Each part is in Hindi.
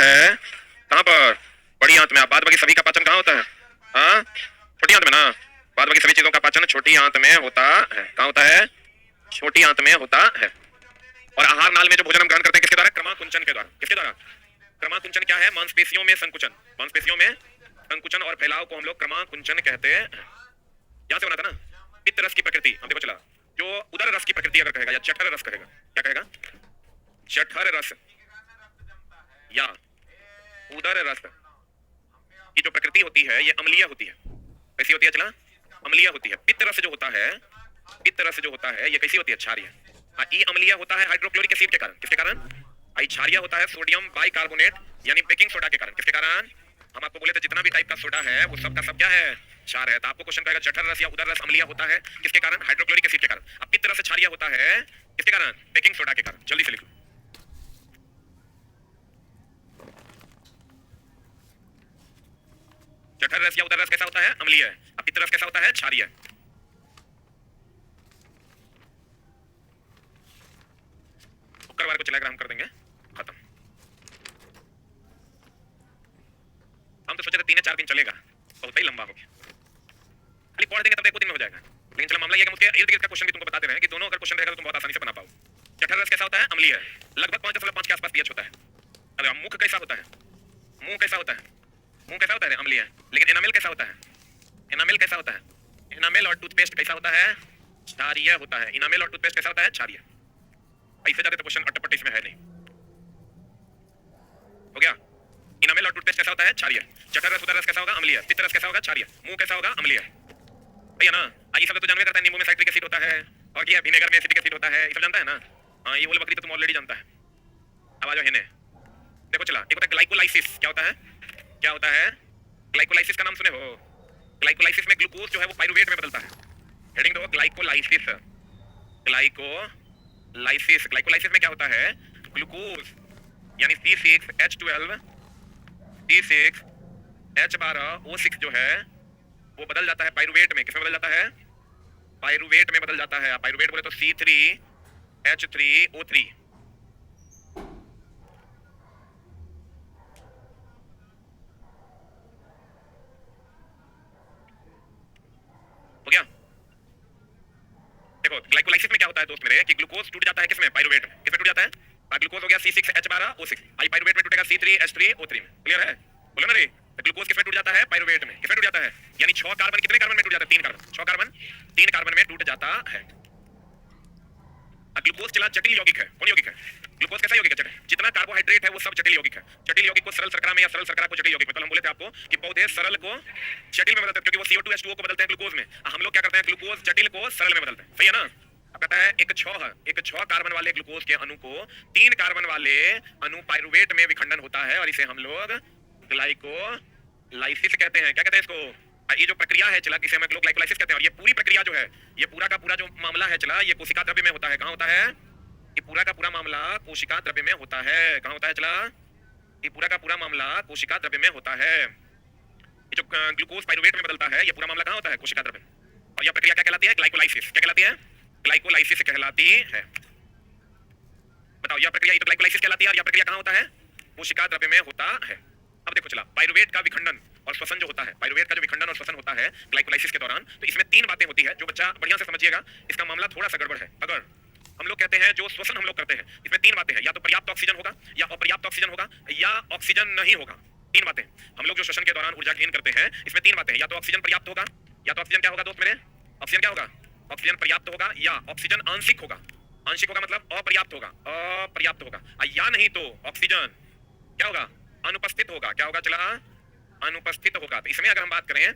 है? कहाँ पर? बड़ी आंत में। बाद बाकी सभी का पाचन कहाँ होता है? हाँ, छोटी आंत में ना। बाद बाकी सभी चीजों का पाचन छोटी आंत में होता है। कहाँ होता है? छोटी आंत में होता है। और आहार नाल में जो भोजन हम ग्रहण करते हैं किसके द्वारा? क्रमाकुंचन के द्वारा। किसके द्वारा? क्रमाकुंचन क्या है? मांसपेशियों में संकुचन। मांसपेशियों में संकुचन और फैलाव को हम लोग क्रमाकुंचन कहते हैं। यहां से बना था ना पित्त रस की प्रकृति। हम देखो चला जो उदर रस की प्रकृति अगर कहेगा या जठर रस कहेगा, क्या कहेगा? जठर रस या उदर रस की जो प्रकृति होती है ये अम्लीय होती है। कैसी होती है चला? अम्लीय होती है। पित्त रस जो होता है, पित्त रस जो होता है ये कैसी होती है? क्षारीय। ई अम्लीय होता है हाइड्रोक्लोरिक एसिड के कारण। किसके कारण? आई क्षारीय होता है सोडियम बाइकार्बोनेट यानी बेकिंग सोडा के कारण। किसके कारण? हम आपको बोले थे जितना भी टाइप का सोडा है वो सब का सब क्या है? क्षार है। तो आपको क्वेश्चन कहेगा जठर रस या उदर रस अम्लीय होता है किसके कारण? हाइड्रोक्लोरिक एसिड के कारण। अब पित्त रस क्षारीय होता है किसके कारण? बेकिंग सोडा के कारण। जल्दी से लिखो। जठर रस या उदर रस कैसा होता है? अम्लीय है। अब पित्त रस कैसा होता है? क्षारीय। शुक्रवार को चलाकर हम कर देंगे खत्म। हम तो सोचे थे 3-4 दिन चलेगा, बहुत ही लंबा हो गया। खाली पढ़ देंगे तब एक दिन में हो जाएगा। लेकिन चलो मामला ये है कि मुझे इर्द गिर्द का क्वेश्चन भी तुमको बताते रहे कि दोनों अगर क्वेश्चन रहेगा तो तुम बहुत आसानी से बना पाओ। जठर रस कैसा होता है? अम्लीय है। लगभग 5.5 के आसपास पीएच होता है। अरे मुख कैसा होता है? मुंह कैसा होता है? मुंह कैसा होता है? अम्लीय है। लेकिन एनामेल कैसा होता है? एनामेल कैसा होता है? एनामेल और टूथपेस्ट कैसा होता है? क्षारीय होता है। एनामेल और टूथपेस्ट कैसा होता है? क्षारीय। ऐसे ज्यादा तो क्वेश्चन अटपट इसमें है नहीं। हो गया? इनामेल और टूथपेस्ट कैसा होता है? क्षारीय। जठर रस उदर रस कैसा होगा? अम्लीय। पित्त रस कैसा होगा? क्षारीय। मुंह कैसा होगा? अम्लीय। भैया ना ये सब तो जानवे करता है। नींबू में साइट्रिक एसिड होता है और क्या विनेगर में एसिटिक एसिड होता है, ये सब जानता है ना। हाँ ये बोल बकरी तो तुम ऑलरेडी जानता है। अब आ जाओ हेने। देखो चला एक होता है ग्लाइकोलाइसिस। क्या होता है? क्या होता है? ग्लाइकोलाइसिस का नाम सुने हो? ग्लाइकोलाइसिस में ग्लूकोज जो है वो पाइरुवेट में बदलता है। हेडिंग दो ग्लाइकोलाइसिस। ग्लाइकोलाइसिस। ग्लाइकोलाइसिस में क्या होता है? ग्लूकोज यानी C6H12 C6H12O6 जो है वो बदल जाता है पाइरुवेट में। किसमें बदल जाता है? पाइरुवेट में बदल जाता है। पाइरुवेट बोले तो C3H3O3। हो गया? देखो ग्लाइकोलाइसिस में क्या होता है दोस्त मेरे कि ग्लूकोज टूट जाता है किसमें? पाइरुवेट में। किसमें टूट जाता है? ग्लूकोज हो गया C6H12O6। आई पाइरुवेट में टूटेगा C3H3O3 में। क्लियर है? बोलो ना रे। ग्लूकोज किसमें टूट जाता है? पाइरुवेट में। किसमें टूट जाता है? यानी 6 कार्बन कितने कार्बन में टूट जाता है? 3 कार्बन। 6 कार्बन 3 कार्बन में टूट जाता है। ग्लूकोज चला जटिल यौगिक है। कौन यौगिक है? ग्लूकोज कैसा यौगिक है? जितना कार्बोहाइड्रेट है वो सब जटिल यौगिक है। जटिल यौगिक को सरल शर्करा में या सरल शर्करा को जटिल यौगिक में। तो हम बोले थे आपको कि पौधे सरल को जटिल में बदलते हैं क्योंकि वो CO2H2O को बदलते हैं ग्लूकोज में। हम लोग क्या करते हैं? ग्लूकोज जटिल को सरल में बदलते हैं। सही है ना? अब कहता है एक 6 कार्बन वाले ग्लूकोज के अणु को 3 कार्बन वाले अणु पाइरुवेट में विखंडन होता है और इसे हम लोग ग्लाइकोलाइसिस कहते हैं। क्या कहते हैं इसको? ये जो प्रक्रिया है चला किसे हम लोग ग्लाइकोलाइसिस कहते हैं। और ये पूरी प्रक्रिया जो है ये पूरा का पूरा जो मामला है चला ये कोशिका द्रव्य में होता है। कहाँ होता है? ये पूरा का पूरा मामला कोशिका द्रव्य में होता है। कहाँ होता है चला? ये पूरा का पूरा मामला कोशिका द्रव्य में होता है। ये जो ग्लूकोज पाइरुवेट में बदलता है ये पूरा मामला कहाँ होता है? कोशिका द्रव्य। और यह प्रक्रिया क्या कहलाती है? ग्लाइकोलाइसिस। क्या कहलाती है? ग्लाइकोलाइसिस कहलाती है। बताओ यह प्रक्रिया तो ग्लाइकोलाइसिस कहलाती है और यह प्रक्रिया कहाँ होता है? कोशिका द्रव्य में होता है। अब देखो चला पाइरुवेट का विखंडन और श्वसन जो होता है, पाइरुवेट का जो विखंडन और श्वसन होता है ग्लाइकोलाइसिस के दौरान, तो इसमें 3 बातें होती है जो बच्चा बढ़िया से समझिएगा। इसका मामला थोड़ा सा गड़बड़ है। अगर हम लोग कहते हैं जो श्वसन हम लोग करते हैं इसमें 3 बातें हैं, या तो पर्याप्त ऑक्सीजन होगा या अपर्याप्त ऑक्सीजन होगा या ऑक्सीजन नहीं होगा। 3 बातें हम लोग जो श्वसन के दौरान ऊर्जा गेन करते हैं इसमें 3 बातें हैं, या तो ऑक्सीजन पर्याप्त होगा, या तो ऑक्सीजन क्या होगा दोस्त मेरे? ऑक्सीजन क्या होगा? ऑक्सीजन पर्याप्त होगा या ऑक्सीजन आंशिक होगा। आंशिक होगा मतलब अपर्याप्त होगा, अपर्याप्त होगा। या नहीं तो ऑक्सीजन क्या होगा? अनुपस्थित होगा। क्या होगा चला? अनुपस्थित होगा। तो इसमें अगर हम बात करें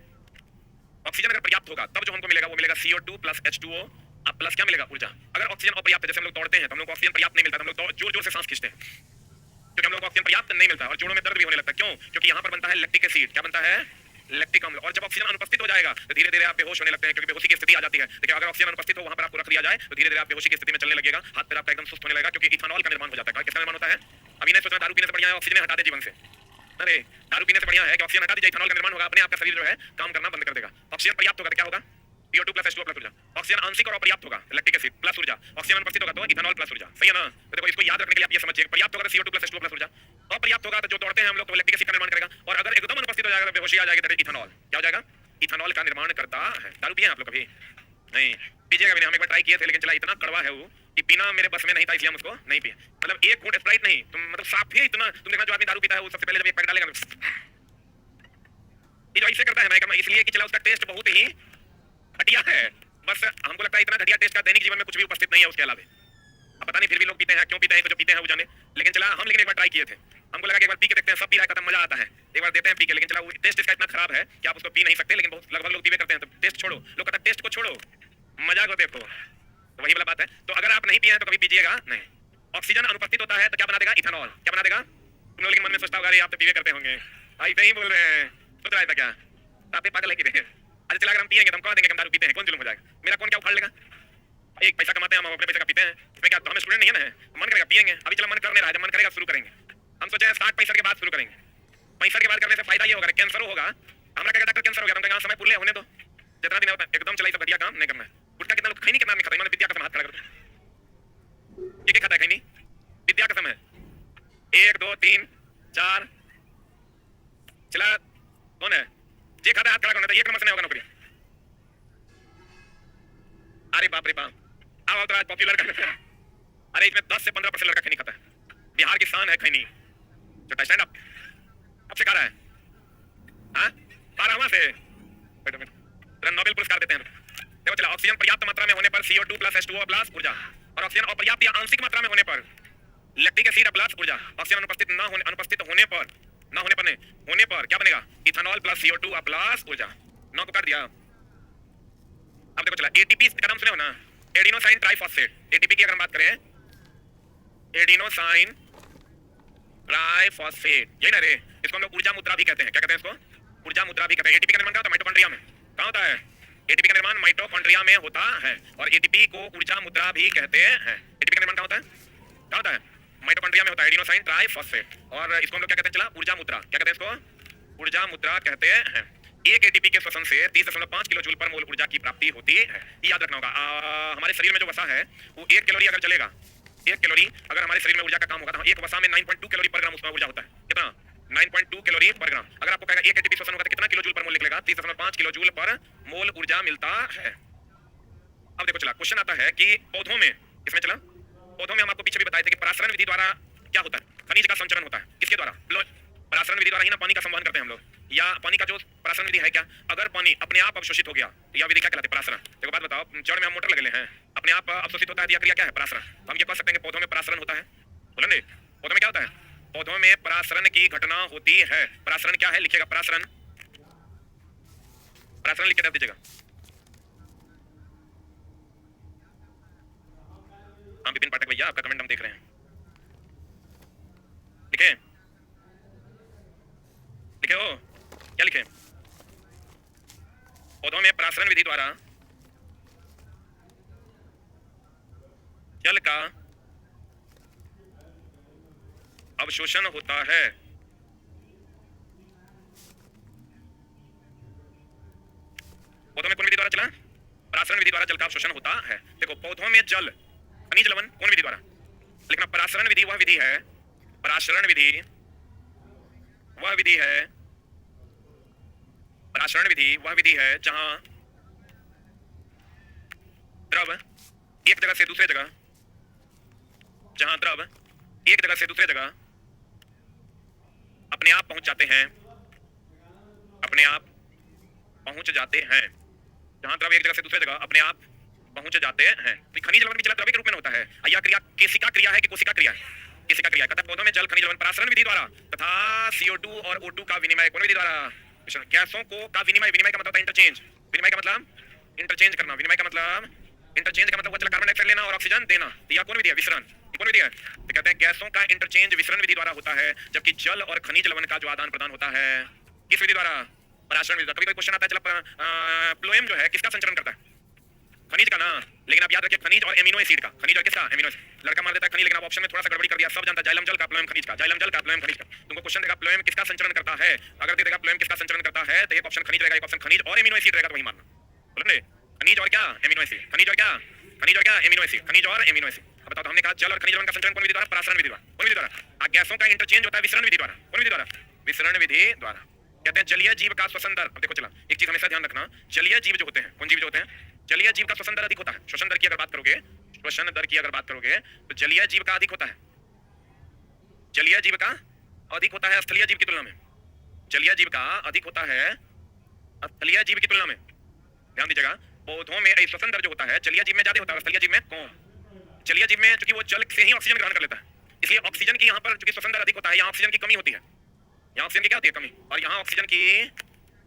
ऑक्सीजन अगर पर्याप्त होगा तब जो हमको मिलेगा वो मिलेगा CO2 प्लस H2O अब प्लस क्या मिलेगा? ऊर्जा। अगर ऑक्सीजन अपर्याप्त है जैसे हम लोग दौड़ते हैं तो हम लोग को ऑक्सीजन पर्याप्त नहीं मिलता, हम लोग जोर जोर से सांस खींचते हैं क्योंकि हम लोग ऑक्सीजन पर्याप्त नहीं मिलता और जोड़ों में दर्द भी होने लगता है। क्यों? क्योंकि यहाँ पर बनता है लैक्टिक एसिड। क्या बनता है? लैक्टिक अम्ल। और जब ऑक्सीजन अनुपस्थित हो जाएगा तो धीरे धीरे आप बेहोश होने लगते हैं क्योंकि बेहोशी की स्थिति आ जाती है। देखिए अगर ऑक्सीजन अनुपस्थित हो वहां पर आपको रख लिया जाए तो धीरे धीरे आप बेहोशी की स्थिति में चलने लगेगा, हाथ पैर आपका एकदम सुस्त होने लगेगा क्योंकि इथेनॉल का निर्माण हो जाता है। किसका निर्माण होता है? अभी नहीं सोचना दारू पीने से बढ़िया है ऑक्सीजन हटा दे जीवन से। अरे दारू पीने से बढ़िया है कि ऑक्सीजन हटा दीजिए, इथेनॉल का निर्माण होगा, अपने आप का शरीर जो है काम करना बंद कर देगा। ऑक्सीजन पर्याप्त होगा तो क्या होगा? CO2 प्लस H2O प्लस ऊर्जा। ऑक्सीजन आंशिक और अपर्याप्त होगा लैक्टिक एसिड प्लस ऊर्जा। ऑक्सीजन अनुपस्थित होगा तो इथेनॉल प्लस ऊर्जा। सही है ना? तो देखो इसको याद रखने के लिए आप ये समझिए पर्याप्त होगा तो CO2 प्लस H2O प्लस ऊर्जा, अपर्याप्त होगा तो जो दौड़ते हैं हम लोग तो लैक्टिक एसिड का निर्माण करेगा, और अगर एकदम अनुपस्थित हो जाएगा तो बेहोशी आ जाएगी, तो इथेनॉल क्या हो जाएगा, इथेनॉल का निर्माण करता है। दारू पिए आप लोग कभी? नहीं पीजिएगा भी नहीं, हम एक बार ट्राई किए थे लेकिन चला इतना कड़वा है वो कि पीना मेरे बस में नहीं था, इसलिए हम उसको नहीं पिए। मतलब एक घूंट स्प्राइट नहीं, तुम मतलब साफ ही इतना, तुम देखना जो आदमी दारू पीता है वो सबसे पहले जब एक पैक डालेगा ये जो ऐसे करता है मैं इसलिए कि चला उसका टेस्ट बहुत ही घटिया है। बस हमको लगता है इतना घटिया टेस्ट का दैनिक जीवन में कुछ भी उपस्थित नहीं है उसके अलावा। अब पता नहीं फिर भी लोग पीते हैं, क्यों पीते हैं, जो पीते हैं वो जाने। लेकिन चला हम लेकिन एक बार ट्राई किए थे, हमको लगा कि एक बार पी के देखते हैं, सब पी रहा है, मजा आता है, एक बार देते हैं पी के। लेकिन चला वो टेस्ट इसका इतना खराब है कि आप उसको पी नहीं सकते, लेकिन बहुत लगभग लोग पीवे करते हैं। तो टेस्ट छोड़ो, लोग कहते हैं टेस्ट को छोड़ो, मजा को देखो, तो वही वाला बात है। तो अगर आप नहीं पिए हैं तो कभी पीजिएगा नहीं। ऑक्सीजन अनुपस्थित होता है तो क्या बना देगा, इथेनॉल। क्या बना देगा, तुम लोग लेकिन मन में सोचता होगा अरे आप तो पीवे करते होंगे, भाई नहीं बोल रहे हैं, सोच रहा था क्या आप पागल है कि नहीं? अरे चला अगर हम पिएंगे तो हम कह देंगे कि हम दारू पीते हैं, कौन जुल्म हो जाएगा, मेरा कौन क्या उखाड़ लेगा? एक पैसा कमाते हैं हम अपने पैसे का पीते हैं, इसमें क्या तो हम स्टूडेंट नहीं है ना, मन करेगा पिएंगे। अभी चला मन कर नहीं रहा है, जब मन करेगा शुरू करेंगे। हम सोचे 60-65 के बाद शुरू करेंगे, 65 के बाद करने से फायदा ये होगा कैंसर होगा, हमरा कहेगा डॉक्टर कैंसर हो गया, हम कहेंगे समय पूरे होने दो, जितना दिन होता है एकदम चलाई सब घटिया काम नहीं करना है। गुटखा कितना लोग खैनी कितना नहीं खाता, इन्होंने विद्या कसम हाथ खड़ा कर दो, ये खाता है खैनी, विद्या कसम है 1 2 3 4 चला कौन है जे खाता है हाथ खड़ा करना, तो 1 नंबर से नहीं होगा नौकरी। अरे बाप रे बाप, आओ तो आज पॉपुलर कर लेते हैं। अरे इसमें 10 से 15% लड़का खैनी खाता है, बिहार की शान है खैनी। जो स्टैंड अप अब से खा रहा है, हाँ 12वां से नोबेल पुरस्कार देते हैं। देखो चला, ऑक्सीजन पर्याप्त मात्रा में होने पर CO2 प्लस H2O प्लस ऊर्जा, और ऑक्सीजन अपर्याप्त या आंशिक मात्रा में होने पर लैक्टिक एसिड प्लस ऊर्जा। ऑक्सीजन अनुपस्थित होने पर होने पर क्या बनेगा, इथेनॉल प्लस CO2 प्लस ऊर्जा। 9 को कर दिया। अब देखो चला, एटीपी का नाम सुने हो ना, एडिनोसाइन ट्राइफॉस्फेट। एटीपी की अगर हम बात करें, एडिनोसाइन ट्राइफॉस्फेट, यही ना रे, इसको हम लोग ऊर्जा मुद्रा भी कहते हैं। क्या कहते हैं इसको, ऊर्जा मुद्रा भी कहते हैं। एटीपी का निर्माण कहाँ होता है, माइटोकॉन्ड्रिया में। कहाँ होता है एटीपी का निर्माण, माइटोकॉन्ड्रिया में होता है, और एटीपी को ऊर्जा मुद्रा भी कहते हैं। एटीपी का निर्माण कहाँ होता है, कहाँ होता है, माइटोकॉन्ड्रिया में होता है, एडिनोसाइन ट्राइफॉस्फेट। और इसको हम लोग क्या कहते हैं, चला ऊर्जा मुद्रा, क्या कहते हैं इसको, ऊर्जा मुद्रा कहते हैं। एक एटीपी के श्वसन से 30.5 किलो जूल पर मोल ऊर्जा की प्राप्ति होती है। ये याद रखना होगा। हमारे शरीर में जो वसा है वो 1 कैलोरी अगर चलेगा, 1 कैलोरी अगर हमारे शरीर में ऊर्जा का काम होगा तो एक वसा में 9.2 कैलोरी पर ग्राम उसमें ऊर्जा होता है। कितना, 9.2 कैलोरी पर ग्राम। अगर आपको कहेगा 1 एटीपी श्वसन होगा तो कितना किलो जूल पर मोल निकलेगा, 30.5 किलो जूल पर मोल ऊर्जा मिलता है। अब देखो चला, क्वेश्चन आता है कि पौधों में, इसमें चला पौधों में हम आपको पीछे भी बताए थे कि परासरण विधि द्वारा क्या होता है, खनिज का संचरण होता है। किसके द्वारा, परासरण विधि द्वारा ही ना पानी का संवहन करते हैं हम लोग। या पानी का जो परासरण विधि है क्या, अगर पानी अपने आप अवशोषित हो गया तो यह विधि क्या कहलाती है, परासरण। देखो बात बताओ, जड़ में हम मोटर लगे हैं, अपने आप अवशोषित होता है, यह क्रिया क्या है, परासरण। तो हम ये कह सकते हैं कि पौधों में परासरण होता है। बोलेंगे पौधों में क्या होता है, पौधों में परासरण की घटना होती है। परासरण क्या है, लिखिएगा परासरण, परासरण लिख के दे दीजिएगा। हाँ विपिन पाठक भैया, आपका कमेंट हम देख रहे हैं, लिखे लिखे हो क्या लिखे, पौधों में परासरण विधि द्वारा जल का अवशोषण होता है। पौधों में कौन विधि द्वारा चला, परासरण विधि द्वारा जल का अवशोषण होता है। देखो पौधों में जल, खनिज लवण कौन विधि द्वारा, लेकिन परासरण विधि वह विधि है, परासरण विधि वह विधि है, परासरण विधि वह विधि है जहां द्रव एक जगह से दूसरे जगह, जहां द्रव एक जगह से दूसरे जगह अपने आप पहुंच जाते हैं, अपने आप पहुंच जाते हैं, जहां द्रव एक जगह से दूसरे जगह अपने आप पहुंच जाते हैं। तो खनिज लवण भी जल द्रव्य के रूप में होता है। यह क्रिया केशिका क्रिया है कि कोशिका क्रिया है, केशिका क्रिया। कहता है पौधों में जल खनिज लवण परासरण विधि द्वारा तथा CO2 और O2 का विनिमय कौन विधि द्वारा, गैसों को का विनिमय, विनिमय का मतलब इंटरचेंज, विनिमय का मतलब इंटरचेंज करना, विनिमय का मतलब इंटरचेंज का मतलब चला कार्बन डाइऑक्साइड लेना और ऑक्सीजन देना। तो यह कौन विधि है, विसरण। कौन विधि है, तो कहते हैं गैसों का इंटरचेंज विसरण विधि द्वारा होता है, जबकि जल और खनिज लवण का जो आदान प्रदान होता है किस विधि द्वारा, परासरण विधि। कभी कोई क्वेश्चन आता है चला प्लोएम जो है किसका संचरण करता है, खनिज का ना। लेकिन आप याद रखिए खनिज और एमिनो एसिड का, खनिज और किसका, एमिनो एसिड। लड़का मार देता है खनिज, लेकिन आप ऑप्शन में थोड़ा सा गड़बड़ी कर दिया, सब जानता है जाइलम जल का, प्लोएम खनिज का, जाइलम जल का, प्लोएम खनिज का। तुमको क्वेश्चन देगा प्लोएम किसका संचरण करता है, अगर दे देगा प्लोएम किसका संचरण करता है तो एक ऑप्शन खनिज रहेगा, एक ऑप्शन खनिज और एमिनो एसिड रहेगा, तो वही मारना। बोले खनिज और क्या, एमिनो एसिड, खनिज और क्या, खनिज और क्या, एमिनो एसिड, खनिज और एमिनो एसिड। अब बताओ, तो हमने कहा जल और खनिज लवण का संचरण कौन विधि द्वारा? परासरण विधि द्वारा। कौन विधि द्वारा? गैसों का इंटरचेंज होता है विसरण विधि द्वारा। कौन विधि द्वारा? विसरण विधि द्वारा। कहते हैं जलीय जीव का श्वसन दर, अब देखो चला एक चीज हमेशा ध्यान रखना, जलीय जीव जो होते हैं, कौन जीव जो होते हैं, जलीय जीव का श्वसन दर अधिक होता है। श्वसन दर की अगर बात करोगे, श्वसन दर की अगर बात करोगे तो जलीय जीव का अधिक होता है, जलीय जीव का अधिक होता है स्थलीय जीव की तुलना में। जलीय जीव का अधिक होता है स्थलीय जीव की तुलना में। ध्यान दीजिएगा, पौधों में श्वसन दर जो होता है जलीय जीव में ज्यादा होता है, स्थलीय जीव में कम। जलीय जीव में चूंकि वो जल से ही ऑक्सीजन ग्रहण कर लेता है, इसलिए ऑक्सीजन की यहाँ पर चूंकि श्वसन दर अधिक होता है, यहाँ ऑक्सीजन की कमी होती है, यहाँ ऑक्सीजन की क्या होती है? कमी। और यहाँ ऑक्सीजन की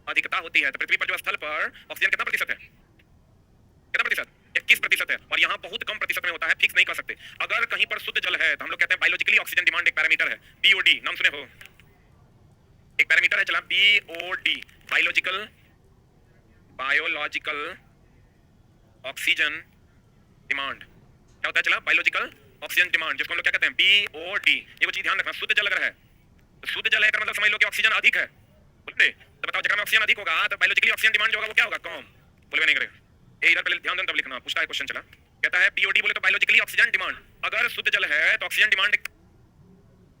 अधिकता होती है। तो पृथ्वी पर जो स्थल पर ऑक्सीजन कितना प्रतिशत है? कितना प्रतिशत? 21% है। और यहाँ बहुत कम प्रतिशत में होता है, फिक्स नहीं कर सकते। अगर कहीं पर शुद्ध जल है तो हम लोग कहते हैं बायोलॉजिकली ऑक्सीजन डिमांड एक पैरामीटर है, बीओडी, नाम सुने हो? एक पैरामीटर है चला बीओडी, बायोलॉजिकल ऑक्सीजन डिमांड। क्या होता है चला? बायोलॉजिकल ऑक्सीजन डिमांड, जिसको हम लोग क्या कहते हैं? बीओडी। ये वो चीज ध्यान रखना, शुद्ध जल अगर है तो शुद्ध जल है का मतलब समझ लो कि ऑक्सीजन अधिक है। बोलते तो बताओ जगह में ऑक्सीजन अधिक होगा तो बायोलॉजिकली ऑक्सीजन डिमांड जो होगा वो क्या होगा? कम। बोलवे नहीं करेगा। ये इधर पहले ध्यान देना तब लिखना, पूछता है क्वेश्चन चला, कहता है बीओडी बोले तो बायोलॉजिकली ऑक्सीजन डिमांड। अगर शुद्ध जल है तो ऑक्सीजन डिमांड,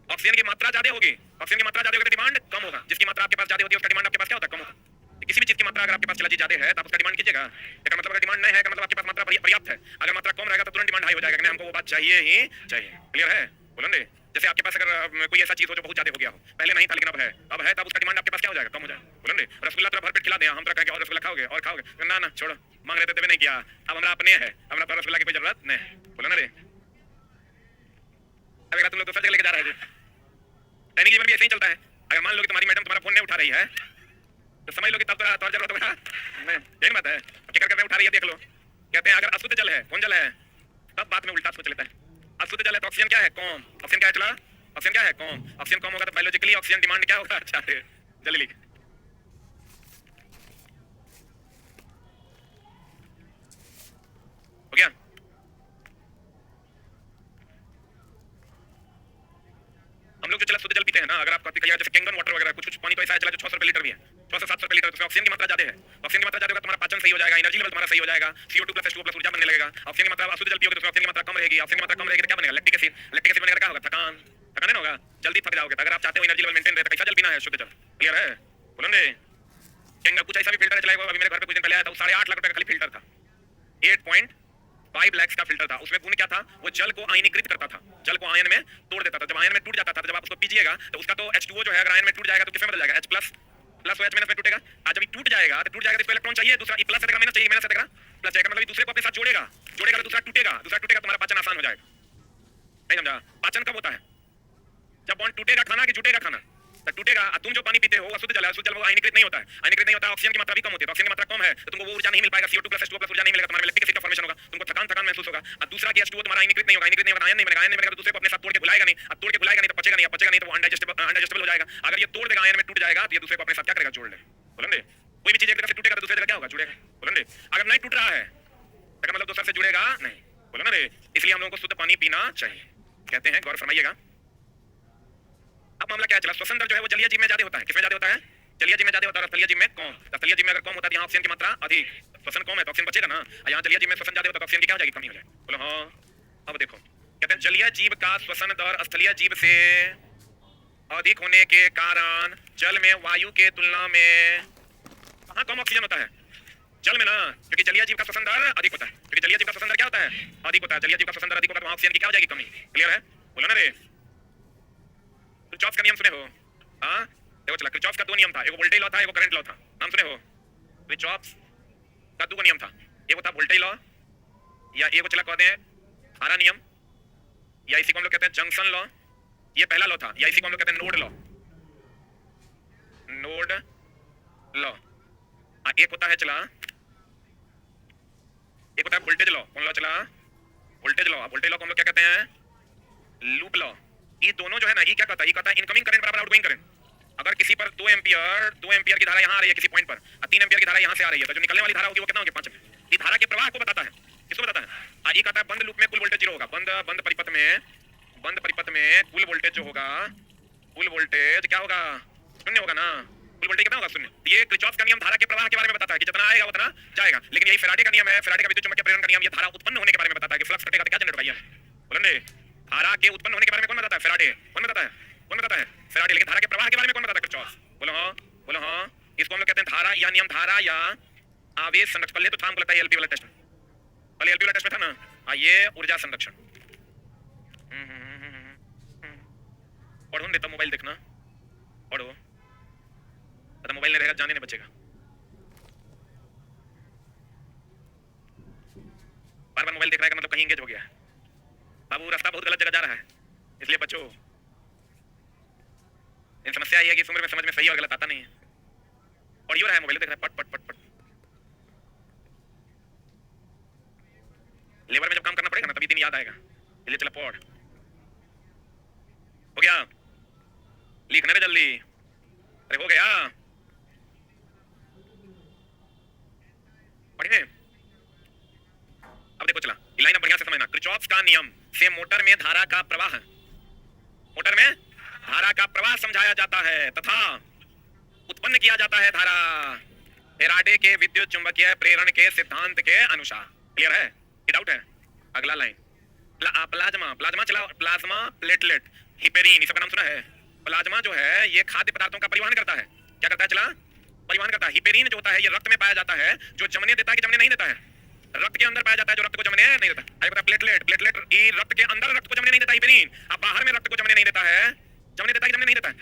ऑक्सीजन की मात्रा ज्यादा होगी, ऑक्सीजन की मात्रा ज्यादा होगी तो डिमांड कम होगा। जिसकी मात्रा आपके पास ज्यादा होती है उसका डिमांड आपके पास क्या होता है? कम होता है। किसी भी चीज की मात्रा अगर आपके पास चला जी ज्यादा है तो आप उसका डिमांड कीजिएगा। इसका मतलब अगर डिमांड नहीं है का मतलब आपके पास मात्रा पर्याप्त है। अगर मात्रा कम रहेगा तो तुरंत डिमांड हाई हो जाएगा कि हमको वो बात चाहिए ही चाहिए। क्लियर है? बोलो ना, जैसे आपके पास अगर कोई ऐसा चीज हो जो बहुत ज्यादा हो गया हो, पहले नहीं था लेकिन अब है तब उसका डिमांड आपके पास क्या हो जाएगा? कम हो जाएगा। बोलो ना, रसगुल्ला तो भर पेट खिला दिया, हम तो कहेंगे और रसगुल्ला खाओगे और खाओगे, ना ना छोड़ो, मांग रहे थे देवे नहीं किया, अब हमरा अपने है, हमरा तो रसगुल्ला की कोई जरूरत नहीं। बोलो ना रे, अगर तुम लोग दूसरा जगह लेके जा रहे हैं, दैनिक जीवन भी ऐसे ही चलता है। अगर मान लो कि तुम्हारी मैडम तुम्हारा फोन नहीं उठा रही है तो समझ लो कि तब तो जरूरत होगा नहीं, यही बात है। क्या कर उठा रही है देख लो। कहते हैं अगर अशुद्ध जल है, कौन जल है, तब बात में उल्टा सोच लेता है। अशुद्ध जल है तो ऑक्सीजन क्या है? कम। ऑक्सीजन क्या है चला? ऑक्सीजन क्या है? कम। ऑक्सीजन कम होगा तो बायोलॉजिकली ऑक्सीजन डिमांड क्या होगा? अच्छा है, जल्दी लिख। हो गया? हम लोग जो चला शुद्ध जल पीते हैं ना, अगर आप कॉपी करिएगा जैसे कैंगन वाटर वगैरह कुछ पानी तो ऐसा है चला जो 600 रुपए लीटर भी है, 600 700 रुपए लीटर, उसमें ऑक्सीजन की मात्रा ज्यादा है। ऑक्सीजन की मात्रा ज्यादा होगा तुम्हारा पाचन सही हो जाएगा, एनर्जी लेवल तुम्हारा सही हो जाएगा, CO2 प्लस H2O प्लस ऊर्जा बनने लगेगा। ऑक्सीजन की मात्रा अशुद्ध जल पियोगे तो ऑक्सीजन की मात्रा कम रहेगी, ऑक्सीजन की मात्रा कम रहेगी तो क्या बनेगा? Lactic acid. लैक्टिक एसिड बनेगा क्या होगा? थकान। थकान नहीं होगा, जल्दी थक जाओगे। अगर आप चाहते हो एनर्जी लेवल मेंटेन रहे तो कैसा जल पीना है? शुद्ध जल। क्लियर है? बोलो ने, कैंगा कुछ ऐसा भी फिल्टर चलाएगा। अभी मेरे घर पे कुछ दिन पहले आया था, 8.5 लाख रुपए का खाली फिल्टर था, 8.5 लाख का फिल्टर था। उसमें गुण क्या था? वो जल को आयनीकृत करता था, जल को आयन में तोड़ देता था। जब आयन में टूट जाता था तो जब आप उसको पीजिएगा तो उसका तो H2O जो है अगर आयन में टूट जाएगा तो किसमें बदल जाएगा? H plus plus H minus में टूटेगा। आज जब टूट जाएगा तो इसको इलेक्ट्रॉन चाहिए, दूसरा प्लस से माइनस चाहिए, माइनस से प्लस जाएगा, मतलब दूसरे को अपने साथ जोड़ेगा तो दूसरा टूटेगा, तुम्हारा पाचन आसान हो जाएगा। नहीं समझा? पाचन कब होता है? जब बॉन्ड टूटेगा खाना कि जुटेगा खाना, तो टूटेगा। तुम जो पानी पीते हो अशुद्ध जल है, अशुद्ध जल वो आयनीकृत नहीं होता है, आयनीकृत नहीं होता है, ऑक्सीजन की मात्रा भी कम होती है। ऑक्सीजन की मात्रा कम है तो तुमको वो ऊर्जा नहीं मिल पाएगा, CO2 प्लस H2O प्लस ऊर्जा नहीं मिलेगा, तुम्हारे लैक्टिक एसिड का फॉर्मेशन होगा, तुमको थकान महसूस होगा। और दूसरा कि H2O तुम्हारा आयनीकृत नहीं होगा, आयनीकृत नहीं होगा, आयन नहीं बनेगा, आयन नहीं बनेगा तो दूसरे को अपने साथ तोड़ के बुलाएगा नहीं, अब तोड़ के बुलाएगा नहीं तो पचेगा नहीं तो वो अनडाइजेस्टेबल हो जाएगा। अगर ये तोड़ देगा आयन में टूट जाएगा तो ये दूसरे को अपने साथ क्या करेगा? जोड़ ले। बोलेंगे कोई भी चीज एक जगह से टूटेगा तो दूसरी जगह क्या होगा? जुड़ेगा। बोलेंगे अगर नहीं टूट रहा है तो मतलब दूसरे से जुड़ेगा नहीं। बोलो ना रे, इसलिए हम लोगों को शुद्ध पानी पीना चाहिए। कहते हैं, गौर फरमाइएगा। अब मामला क्या चला? श्वसन दर जो है वो जलीय जीव में ज्यादा होता है। किसमें ज्यादा होता है? जलीय जीव में ज्यादा होता है, स्थलीय जीव में कम। स्थलीय जीव में अगर कम होता है यहाँ ऑक्सीजन की मात्रा अधिक, श्वसन कम है तो ऑक्सीजन बचेगा ना। यहाँ जलीय जीव में श्वसन ज्यादा होता है तो ऑक्सीजन की क्या हो जाएगी? कमी हो जाएगी। बोलो हाँ। अब देखो कहते हैं जलीय जीव का श्वसन दर स्थलीय जीव से अधिक होने के कारण जल में वायु के तुलना में कहाँ कम ऑक्सीजन होता है? जल में ना, क्योंकि जलीय जीव का श्वसन दर अधिक होता है। क्योंकि जलीय जीव का श्वसन दर क्या होता है? अधिक होता है। जलीय जीव का श्वसन दर अधिक होगा तो ऑक्सीजन की क्या हो जाएगी? कमी। क्लियर है? बोलो ना रे, किरचॉफ का नियम सुने हो? हाँ देखो चला, किरचॉफ का दो नियम था, एक वोल्टेज लॉ था, एक करंट लॉ था। नाम सुने हो? किरचॉफ का दो नियम था, एक था वोल्टेज लॉ या एक चला कहते हैं धारा नियम, या इसी को हम लोग कहते हैं जंक्शन लॉ। ये पहला लॉ था, या इसी को हम लोग कहते हैं नोड लॉ। Node law. एक होता है चला, एक होता है वोल्टेज लॉ। कौन लॉ चला? Voltage law. वोल्टेज लॉ को हम लोग क्या कहते हैं? Loop law. ये दोनों जो है ना, ये क्या कहता है? ये कहता है इनकमिंग करंट बराबर आउटगोइंग करंट। अगर किसी पर 2 एम्पियर की धारा यहाँ आ रही है किसी पॉइंट पर, और 3 एम्पियर की धारा यहाँ से आ रही है, तो जो निकलने वाली धारा होगी वो कितना होगी? 5 एम्पियर। ये धारा के प्रवाह को बताता है। किसको बताता है? ये कहता है बंद लूप में कुल वोल्टेज 0 होगा। बंद परिपथ में कुल वोल्टेज जो होगा, कुल वोल्टेज क्या होगा? 0 होगा ना। कुल वोल्टेज कितना होगा? 0। ये किरचॉफ का नियम धारा के प्रवाह के बारे में बताता है कि जितना आएगा उतना जाएगा। लेकिन यही फैराडे का नियम है, फैराडे का विद्युत चुम्बकीय प्रेरण का नियम, ये धारा उत्पन्न होने के बारे में बताता है कि फ्लक्स कटेगा तो क्या जनरेट होगा? बोलो ने, धारा के उत्पन्न होने के बारे में कौन बताता है? फेराडे। कौन बताता है? कौन बताता है? फेराडे। लेकिन धारा के प्रवाह के बारे में कौन बताता है? किरचॉफ। बोलो हाँ, बोलो हाँ। इसको हम लोग कहते हैं धारा या नियम धारा या आवेश संरक्षण। पहले तो था हमको लगता है एलपी वाला टेस्ट में, पहले एलपी वाला टेस्ट में था ना, ये ऊर्जा संरक्षण। पढ़ो नहीं तो मोबाइल देखना, पढ़ो, तो मोबाइल नहीं रहेगा जाने नहीं बचेगा। बार बार मोबाइल देख रहा है का मतलब कहीं एंगेज हो गया है। बाबू रास्ता बहुत गलत जगह जा रहा है, इसलिए बच्चों इन समस्या ये है कि इस उम्र में समझ में सही और गलत आता नहीं है। पढ़ियो रहा है, मोबाइल देख रहा है, पट पट पट पट। लेबर में जब काम करना पड़ेगा ना तभी दिन याद आएगा, इसलिए चला पढ़। हो गया? लिखने रे जल्दी। अरे हो गया? पढ़िए। अब देखो चला, ये लाइन बढ़िया से समझना। किरचॉफ का नियम से मोटर में धारा का प्रवाह, मोटर में धारा का प्रवाह समझाया जाता है तथा उत्पन्न किया जाता है धारा फेराडे के विद्युत चुंबकीय प्रेरण के सिद्धांत के अनुसार। क्लियर है? ये डाउट है? अगला लाइन प्लाज्मा। प्लाज्मा चला, प्लाज्मा प्लेटलेट हिपेरिन, इसका नाम सुना है? प्लाज्मा जो है ये खाद्य पदार्थों का परिवहन करता है। क्या करता है? चला परिवहन करता है। हिपेरिन जो होता है ये रक्त में पाया जाता है, जो जमने देता है कि जमने नहीं देता है? रक्त के अंदर पाया जाता है, जो रक्त को जमने नहीं देता। आगे बता प्लेटलेट। प्लेटलेट ये रक्त के अंदर रक्त को जमने नहीं देता हिपेरिन, अब बाहर में रक्त को जमने नहीं देता है। जमने देता है कि जमने नहीं देता है?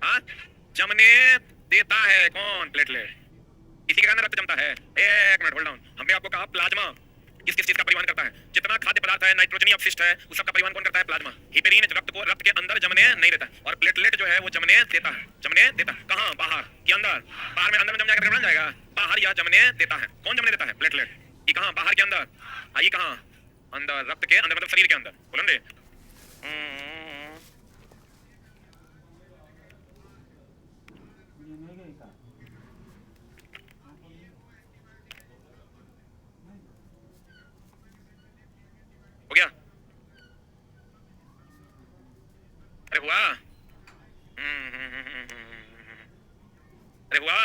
हाँ, जमने देता है। कौन? प्लेटलेट। इसी के कारण रक्त जमता है। एक मिनट होल्ड डाउन। हमने आपको कहा प्लाज्मा किस किस चीज का परिवहन करता है? जितना खाद्य पदार्थ है, नाइट्रोजनी अपशिष्ट है, उस सब का परिवहन कौन करता है? प्लाज्मा। हिपेरिन रक्त को रक्त के अंदर जमने नहीं देता, और प्लेटलेट जो है वो जमने देता है। जमने देता है कहां? बाहर कि अंदर? बाहर में, अंदर में जम जाएगा, बन जाएगा। बाहर या जमने देता है। कौन जमने देता है? प्लेटलेट। ये कहां? बाहर के अंदर। ये कहां? अंदर, रक्त के अंदर, मतलब शरीर के अंदर। बोलो रे। हो गया? अरे हुआ? अरे हुआ?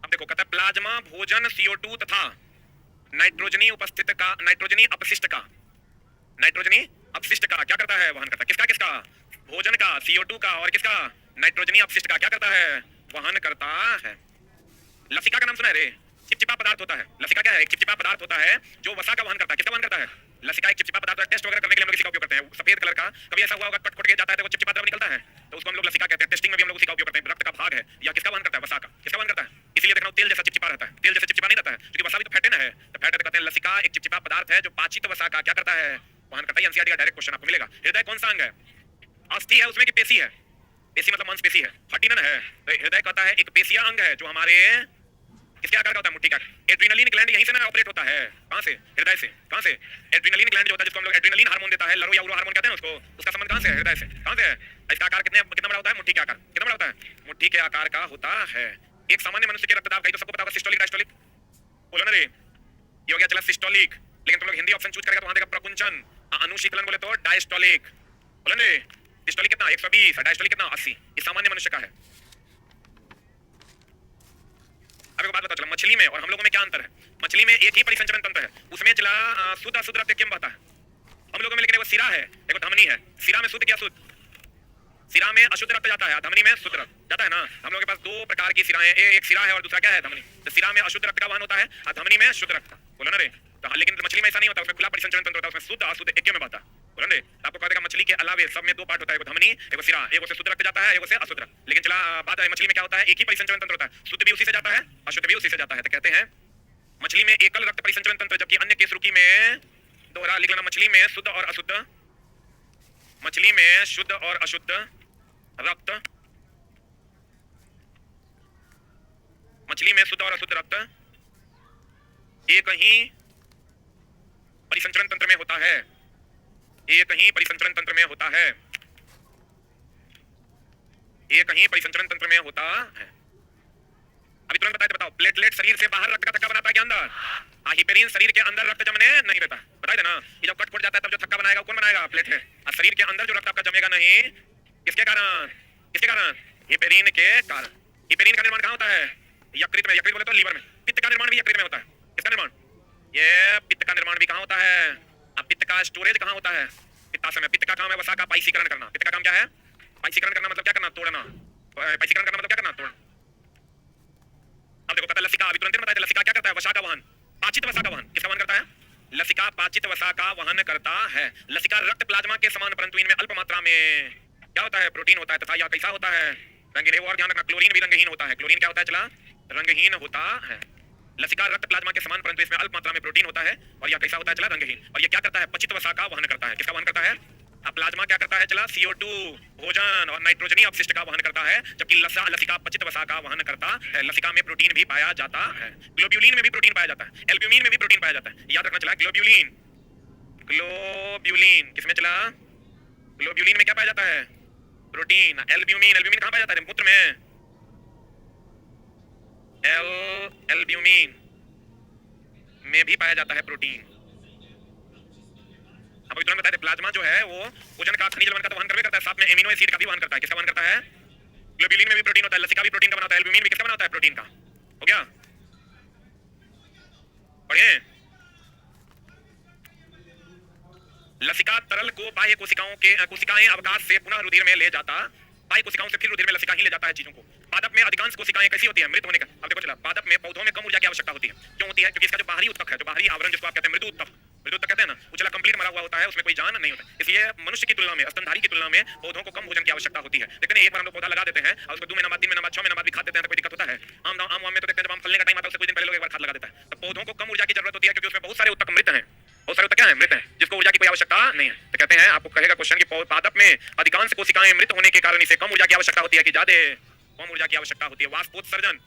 अब देखो कहता है प्लाज्मा भोजन CO2 तथा नाइट्रोजनी उपस्थित का, नाइट्रोजनी अपशिष्ट का, नाइट्रोजनी अपशिष्ट का क्या करता है? वहन करता है। किसका? किसका? भोजन का, CO2 का, और किसका? नाइट्रोजनी अपशिष्ट का क्या करता है? वहन करता है। लसिका का नाम सुना है रे? चिपचिपा पदार्थ होता है। लसिका क्या है? एक चिपचिपा पदार्थ होता है जो वसा का वहन करता है। किसका वहन करता है? लसिका एक चिपचिपा पदार्थ है। टेस्ट वगैरह करने के लिए हम लोग इसका उपयोग करते हैं, सफेद कलर का। कभी ऐसा हुआ होगा कट कट के जाता है तो वो चिपचिपा द्रव निकलता है, तो उसको हम लोग लसिका कहते हैं। टेस्टिंग में भी हम लोग उसी का उपयोग करते हैं। रक्त का भाग है या किसका वहन करता है? वसा का। किसका वहन करता है? इसलिए देख रहा हूं तेल जैसा चिपचिपा रहता है। तेल जैसा चिपचिपा नहीं रहता है क्योंकि वसा भी तो फैट है ना, है तो फैट है, तो कहते हैं लसिका एक चिपचिपा पदार्थ है जो पाचित वसा का क्या करता है? वहन करता है। एनसीईआरटी का डायरेक्ट क्वेश्चन आपको मिलेगा। हृदय कौन सा अंग है? अस्थि है उसमें कि पेशी है? पेशी मतलब मांसपेशी है, हड्डी है। तो हृदय कहता है एक पेशीय अंग है जो हमारे किसके आकार का होता है? मुट्ठी का। एड्रेनलिन ग्लैंड यहीं से ना ऑपरेट होता है। कहां से? हृदय से। कहां से? एड्रेनलिन ग्लैंड जो होता है जिसको हम लोग एड्रेनलिन हार्मोन देता है, लरो या उरो हार्मोन कहते हैं उसको, उसका संबंध कहां से है? हृदय से। कहां से है? इसका आकार कितना बड़ा होता है? मुट्ठी के आकार। कितना बड़ा होता है? मुट्ठी के आकार का होता है। एक सामान्य मनुष्य के रक्तदाब का तो सबको पता होगा, सिस्टोलिक डायस्टोलिक। बोलो ना रे, ये हो गया चला सिस्टोलिक। लेकिन तुम लोग हिंदी ऑप्शन चूज करेगा तो वहां देगा प्रकुंचन। अनुशीतलन बोले तो डायस्टोलिक। बोलो ना, सिस्टोलिक कितना? 120, डायस्टोलिक कितना? 80। ये सामान्य मनुष्य का है। अब एक बात पता चला, मछली में और हम लोगों में क्या अंतर है? मछली में एक ही परिसंचरण तंत्र है, उसमें चला शुद्ध अशुद्ध रक्त केम बहता है। हम लोगों में लेकिन वो सिरा है, एक धमनी है। सिरा में शुद्ध क्या शुद्ध? सिरा में अशुद्ध रक्त जाता है, धमनी में शुद्ध रक्त जाता है ना। हम लोगों के पास दो प्रकार की सिराएं, एक सिरा है और दूसरा क्या है? धमनी। तो सिरा में अशुद्ध रक्त का वहन होता है और धमनी में शुद्ध रक्त का। बोलो ना रे। तो लेकिन मछली में ऐसा नहीं होता, उसमें खुला परिसंचरण तंत्र होता है, उसमें शुद्ध अशुद्ध एक में बहता। बोलो रे, आपको कह देगा मछली के अलावे सब में दो पार्ट होता है, एक धमनी, एक सिरा। एक से शुद्ध रक्त जाता है, एक से अशुद्ध रक्त। लेकिन चला बात है मछली में क्या होता है? एक ही परिसंचरण तंत्र होता है, शुद्ध भी उसी से जाता है, अशुद्ध भी उसी से जाता है। तो कहते हैं मछली में एकल रक्त परिसंचरण तंत्र, जबकि अन्य केसरुकी में दोहरा। लिख लेना, मछली में शुद्ध और अशुद्ध, मछली में शुद्ध और अशुद्ध रक्त, मछली में शुद्ध और अशुद्ध रक्त एक ही परिसंचरण तंत्र में होता है, एक ही परिसंचरण तंत्र में होता है, एक ही परिसंचरण तंत्र में होता है। अभी तुरंत बताए, बताओ प्लेटलेट शरीर से बाहर रक्त का थक्का बनाता है कि अंदर? हिपेरिन शरीर के अंदर रक्त जमने नहीं देता। बताइए ना, ये जब कट फुट जाता है तब जो थक्का बनाएगा कौन बनाएगा? प्लेटलेट। और शरीर के अंदर जो रक्त आपका जमेगा नहीं, किसके कारण? किसके कारण? हिपेरिन के कारण। हिपेरिन का निर्माण कहां होता है? यकृत में। यकृत बोले तो लीवर में। पित्त का निर्माण भी यकृत में होता है। किसका निर्माण? ये पित्त का निर्माण भी कहां होता है? अब पित्त का स्टोरेज कहाँ होता है? पित्ताशय में। पित्त का काम है वसा का पाइसीकरण करना। पित्त का काम क्या है? पाइसीकरण करना मतलब क्या करना? तोड़ना। पाइसीकरण करना मतलब क्या करना? तोड़ना। अब देखो कहता है लसिका, अभी तुरंत बताया लसिका क्या करता है? वसा का वहन, पाचित वसा का वहन। किसका वहन करता है? लसिका पाचित वसा का वहन करता है। लसिका रक्त प्लाज्मा के समान परंतु इनमें अल्प मात्रा में क्या होता है? प्रोटीन होता है तथा यह कैसा होता है? रंगीन। और ध्यान रखना क्लोरीन भी रंगहीन होता है। क्लोरीन क्या होता है? चला रंगहीन होता है। लसिका रक्त प्लाज्मा के समान परंतु इसमें अल्प मात्रा में प्रोटीन होता है और यह कैसा होता है? चला रंगहीन। और यह क्या करता है? पचित वसा का वहन करता है। किसका वहन करता है? प्लाज्मा क्या करता है? चला CO2 भोजन और नाइट्रोजनीय अपशिष्ट का वहन करता है, जबकि लसिका पचित वसा का वहन करता है। लसिका में प्रोटीन भी पाया जाता है। ग्लोब्यूलिन में भी प्रोटीन पाया जाता है। एल्ब्यूमिन में भी प्रोटीन पाया जाता है। याद रखना चला ग्लोब्यूलिन। ग्लोब्यूलिन किसमें? चला ग्लोब्यूलिन में क्या पाया जाता है? प्रोटीन। एल्ब्यूमिन, एल्ब्यूमिन कहाँ पाया जाता है? मूत्र में। एल्ब्यूमिन में भी पाया जाता है प्रोटीन। अब तुरंत बताते प्लाज्मा जो है वो भोजन का खनिज लवण का तो वहन करता है, साथ में एमिनो एसिड का भी वहन करता है। किसका वहन करता है? ग्लोब्यूलिन में भी प्रोटीन होता है, लसिका भी प्रोटीन का बनाता है, एल्ब्यूमिन भी किसका बनाता है? प्रोटीन का। हो गया? पढ़े? लसिका तरल को बाह्य कोशिकाएं अवकाश से पुनः रुधिर में ले जाता, बाह्य कोशिकाओं से फिर रुधिर में लसिका ही ले जाता है चीजों को। पादप में अधिकांश कोशिकाएं कैसी होती है? मृत होने का। अब देखो चला पादप में पौधों में कम ऊर्जा की आवश्यकता होती है। क्यों होती है? क्योंकि इसका जो बाहरी उत्तक है, जो बाहरी आवरण जिसको आप कहते हैं मृदु उत्तक, मृदु उत्तक कहते हैं ना, वो चला कंप्लीट मरा हुआ होता है, उसमें कोई जान नहीं होता। इसलिए मनुष्य की तुलना में, स्तनधारी की तुलना में पौधों को कम भोजन की आवश्यकता होती है। लेकिन एक बार हम लोग पौधा लगा देते हैं और उसको 2 महीना बाद, 3 महीना बाद, 6 महीना बाद भी खाते हैं तो कोई दिक्कत होता है? आम में तो देखते हैं जब आम फलने का टाइम आता है उससे कुछ दिन पहले लोग एक बार खाद लगा देता है। तो पौधों को कम ऊर्जा की जरूरत होती है क्योंकि उसमें बहुत सारे उत्तक मृत हैं, बहुत सारे उत्तक क्या है? मृत हैं, जिसको ऊर्जा की कोई आवश्यकता नहीं है। तो कहते हैं आपको कहेगा क्वेश्चन कि पादप में अधिकांश कोशिकाएं मृत होने के कारण इसे कम ऊर्जा की आवश्यकता होती है कि ज्यादा कम ऊर्जा की आवश्यकता होती है। वाष्पोत्सर्जन,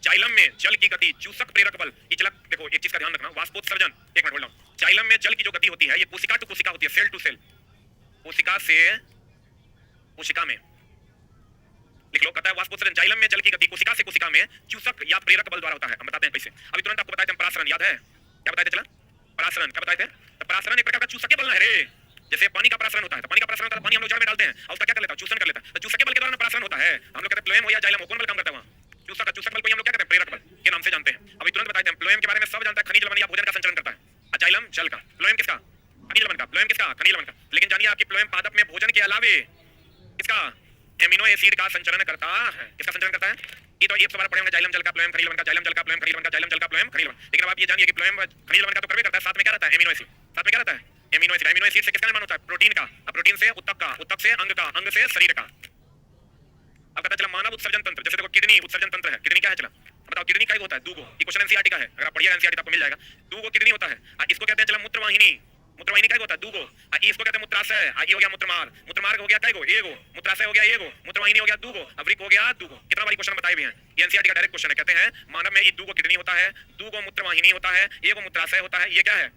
जाइलम में जल की गति, चूसक प्रेरक बल। ये चला देखो एक चीज का ध्यान रखना, वाष्पोत्सर्जन, एक मिनट होल्ड ऑन। जाइलम में जल की जो गति होती है ये कोशिका टू कोशिका होती है, सेल टू सेल, कोशिका से कोशिका में। लिख लो, कहता है वाष्पोत्सर्जन जाइलम में जल की गति कोशिका से कोशिका में चूसक या प्रेरक बल द्वारा होता है। हम बताते हैं कैसे। अभी तुरंत आपको बताए थे परासरण, याद है? क्या बताए थे? चला परासरण क्या बताए थे? तो परासरण एक प्रकार का चूसक के बल है रे। जैसे पानी का परासरण होता है, तो पानी का परासरण होता है, पानी हम लोग जड़ में डालते हैं और उसका क्या कर लेता है? चूसन कर लेता है। तो चूसक के बल के द्वारा परासरण होता है। हम लोग कहते हैं फ्लोएम हो या जाइलम हो, कौन बल काम करता है वहां? चूसक बल को हम लोग क्या कहते हैं? प्रेरक बल के नाम से जानते हैं। अभी तुरंत बताते हैं फ्लोएम के बारे में सब जानता है, खनिज लवण या भोजन का संचरण करता है। जाइलम जल का, फ्लोएम किसका? खनिज लवण का। फ्लोएम किसका? खनिज लवण का। लेकिन जानिए आपकी फ्लोएम पादप में भोजन के अलावे किसका? एमिनो एसिड का संचरण करता है। किसका संचरण करता है? ये तो एक बार पढ़े होंगे, जाइलम जल का, फ्लोएम खनिज लवण का, जाइलम जल का, फ्लोएम खनिज लवण का, जाइलम जल का, फ्लोएम खनिज लवण। लेकिन अब आप ये जानिए कि फ्लोएम खनिज लवण का तो करबे करता है, साथ में क्या रहता है? Amino acid. साथ में क्या रहता है? Amino acid. एमिनो एसिड से किसका निर्माण होता है? प्रोटीन का। अब प्रोटीन से उत्तक का, उत्तक से अंग का, अंग से शरीर का। अब पता चला मानव उत्सर्जन तंत्र, जैसे देखो किडनी उत्सर्जन तंत्र है। किडनी क्या है? चला बताओ किडनी का होता है? दूगो। ये क्वेश्चन एनसीईआरटी का है, अगर आप पढ़िएगा एनसीईआरटी आपको मिल जाएगा। दूगो किडनी होता है, इसको कहते हैं चला मूत्रवाहिनी। मूत्रवाहिनी क्या होता है? दूगो। इसको कहते हैं मूत्राशय। ये हो गया मूत्रमार्ग। मूत्रमार्ग हो गया क्या? एगो। मूत्राशय हो गया एगो। मूत्रवाहिनी हो गया दूगो। अवरिक हो गया दूगो। कितना बारी क्वेश्चन बताए हुए हैं, ये एनसीईआरटी का डायरेक्ट क्वेश्चन है। कहते हैं मानव में ये दूगो किडनी होता है, दूगो मूत्रवाहिनी होता है, एगो मूत्राशय होता है। ये क्या है?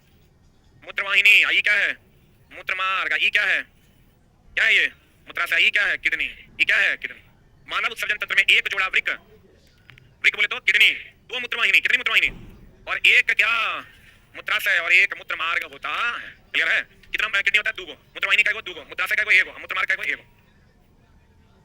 मूत्रवाहिनी। ये क्या है? मूत्रमार्ग। ये क्या है? क्या है ये? मूत्राशय। ये क्या है? किडनी। ये क्या है? किडनी। मानव उत्सर्जन तंत्र में एक जोड़ा वृक्क, वृक्क बोले तो किडनी, दो मूत्रवाहिनी, कितनी मूत्रवाहिनी, और एक क्या? मूत्राशय और एक मूत्रमार्ग होता है। क्लियर है? कितना किडनी होता है? दूगो। मूत्रवाहिनी का दूगो, मूत्राशय का एगो, मूत्रमार्ग का एगो।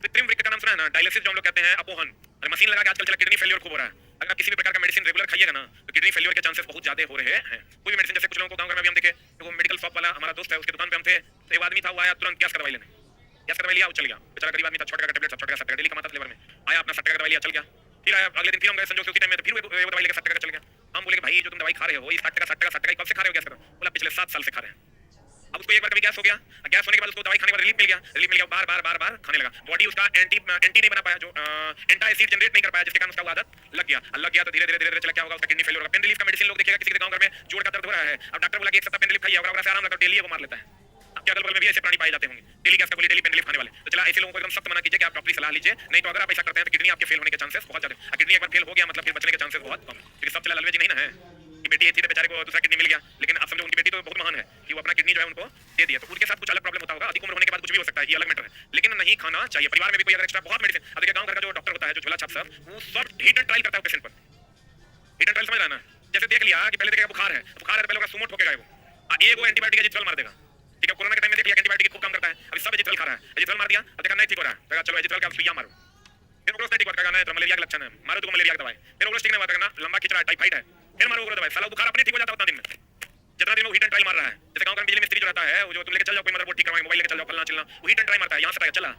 कृत्रिम वृक्क का नाम सुना है ना? डायलिसिस जो हम लोग कहते हैं, अपोहन। अरे मशीन लगा के आजकल चला किडनी फेलियर खूब हो रहा है। अगर किसी भी प्रकार का मेडिसिन रेगुलर खाइएगा ना तो किडनी फेलियर के चांसेस बहुत ज्यादा हो रहे हैं। कोई भी मेडिसिन, जैसे कुछ लोगों को गांव में भी हम देखे, वो मेडिकल शॉप वाला हमारा दोस्त है, उसकी दुकान पे हम थे, तो एक आदमी था, वो आया तुरंत गैस करवाई लेने, गैस करवाई लिया, वो चल गया। बेचारा गरीब आदमी था, छोटा का टेबलेट, 60 का 70 डेली कमाता था लेबर में, आया अपना 60 का दवाई लिया, चल गया। फिर आया अगले दिन, फिर हम गए संजोग से उसी टाइम में, तो फिर वो दवाई लेकर 60 का चल गया। हम बोले भाई जो तुम दवाई खा रहे हो, ये 60 का कब से खा रहे हो? गैस का? बोला पिछले 7 साल से खा रहे हैं। अब उसको एक बार कभी गैस हो गया, गैस होने के बाद उसको दवाई खाने के बाद रिलीफ मिल गया, बार खाने लगा। बॉडी उसका एंटी नहीं बना पाया, जो एंटा एसिड जनरेट नहीं कर पाया, जिसके कारण उसका आदत लग गया तो धीरे धीरे चला क्या होगा, उसका किडनी फेलियर होगा। पेन रिलीफ का मेडिसिन लोग देखिएगा, किसी के गांव घर में जोड़ का दर्द हो रहा है, अब डॉक्टर बोला कि एक सप्ताह पेन रिलीफ खाइए, अगर से आराम लगा, डेली वो मार लेता है। आपके अगल बगल में भी ऐसे प्राणी पाए जाते होंगे, डेली गैस का गोली, डेली पेन रिलीफ खाने वाले। तो चला ऐसे लोगों को एकदम सख्त मना कीजिए कि आप डॉक्टरी सलाह लीजिए, नहीं तो अगर आप ऐसा करते हैं तो किडनी आपके फेल होने के चांसेस बहुत ज्यादा है। किडनी एक बार फेल हो गया मतलब फिर बचने के चांसेस बहुत कम है, क्योंकि सब चला ललवे जी नहीं ना है कि बेटी थी तो बेचारे को दूसरा किडनी मिल गया, लेकिन आप समझो उनकी बेटी तो बहुत महान है कि वो अपना किडनी जो है उनको दे दिया। तो उनके साथ कुछ अलग प्रॉब्लम होता होगा, अधिक उम्र होने के बाद कुछ भी हो सकता है, ये अलग मैटर है, लेकिन नहीं खाना चाहिए। परिवार में भी कोई अगर एक्स्ट्रा बहुत मेडिसिन, अब देखिए गांव घर का जो डॉक्टर होता है, जो झोला छाप सब, वो सब हिट एंड ट्रायल करता है पेशेंट पर। हिट एंड ट्रायल समझ रहा है ना? जैसे देख लिया कि पहले देखेगा बुखार है तो पहले होगा सुमो ठोकेगा वो, एगो एंटीबायोटिक एजिथ्रोल मार देगा। ठीक है, कोरोना के टाइम में देख लिया एंटीबायोटिक खूब काम करता है, अभी सब एजिथ्रोल खा रहा है, एजिथ्रोल मार दिया, अब देखा नहीं ठीक हो रहा है, तो चलो एजिथ्रोल का सुइया मारो, फिर उग्र ठीक होता है, तो मलेरिया का लक्षण है, मारो तो मलेरिया की दवाई, फिर उग्र ठीक नहीं होता है ना, लंबा खिचड़ा टाइफाइड है, फिर मारो उग्र दवाई, साला बुखार अपने ठीक हो जाता है उतना दिन में। जितना दिन वो हीट एंड ट्रायल मार रहा है, जैसे गांव का बिजली मिस्त्री जो रहता है, वो जो तुम लेके चल जाओ कोई मदरबोर्ड ठीक करवाएंगे, मोबाइल लेके चल जाओ फलना चिलना, वो हीट एंड ट्राई मारता है, यहाँ से चला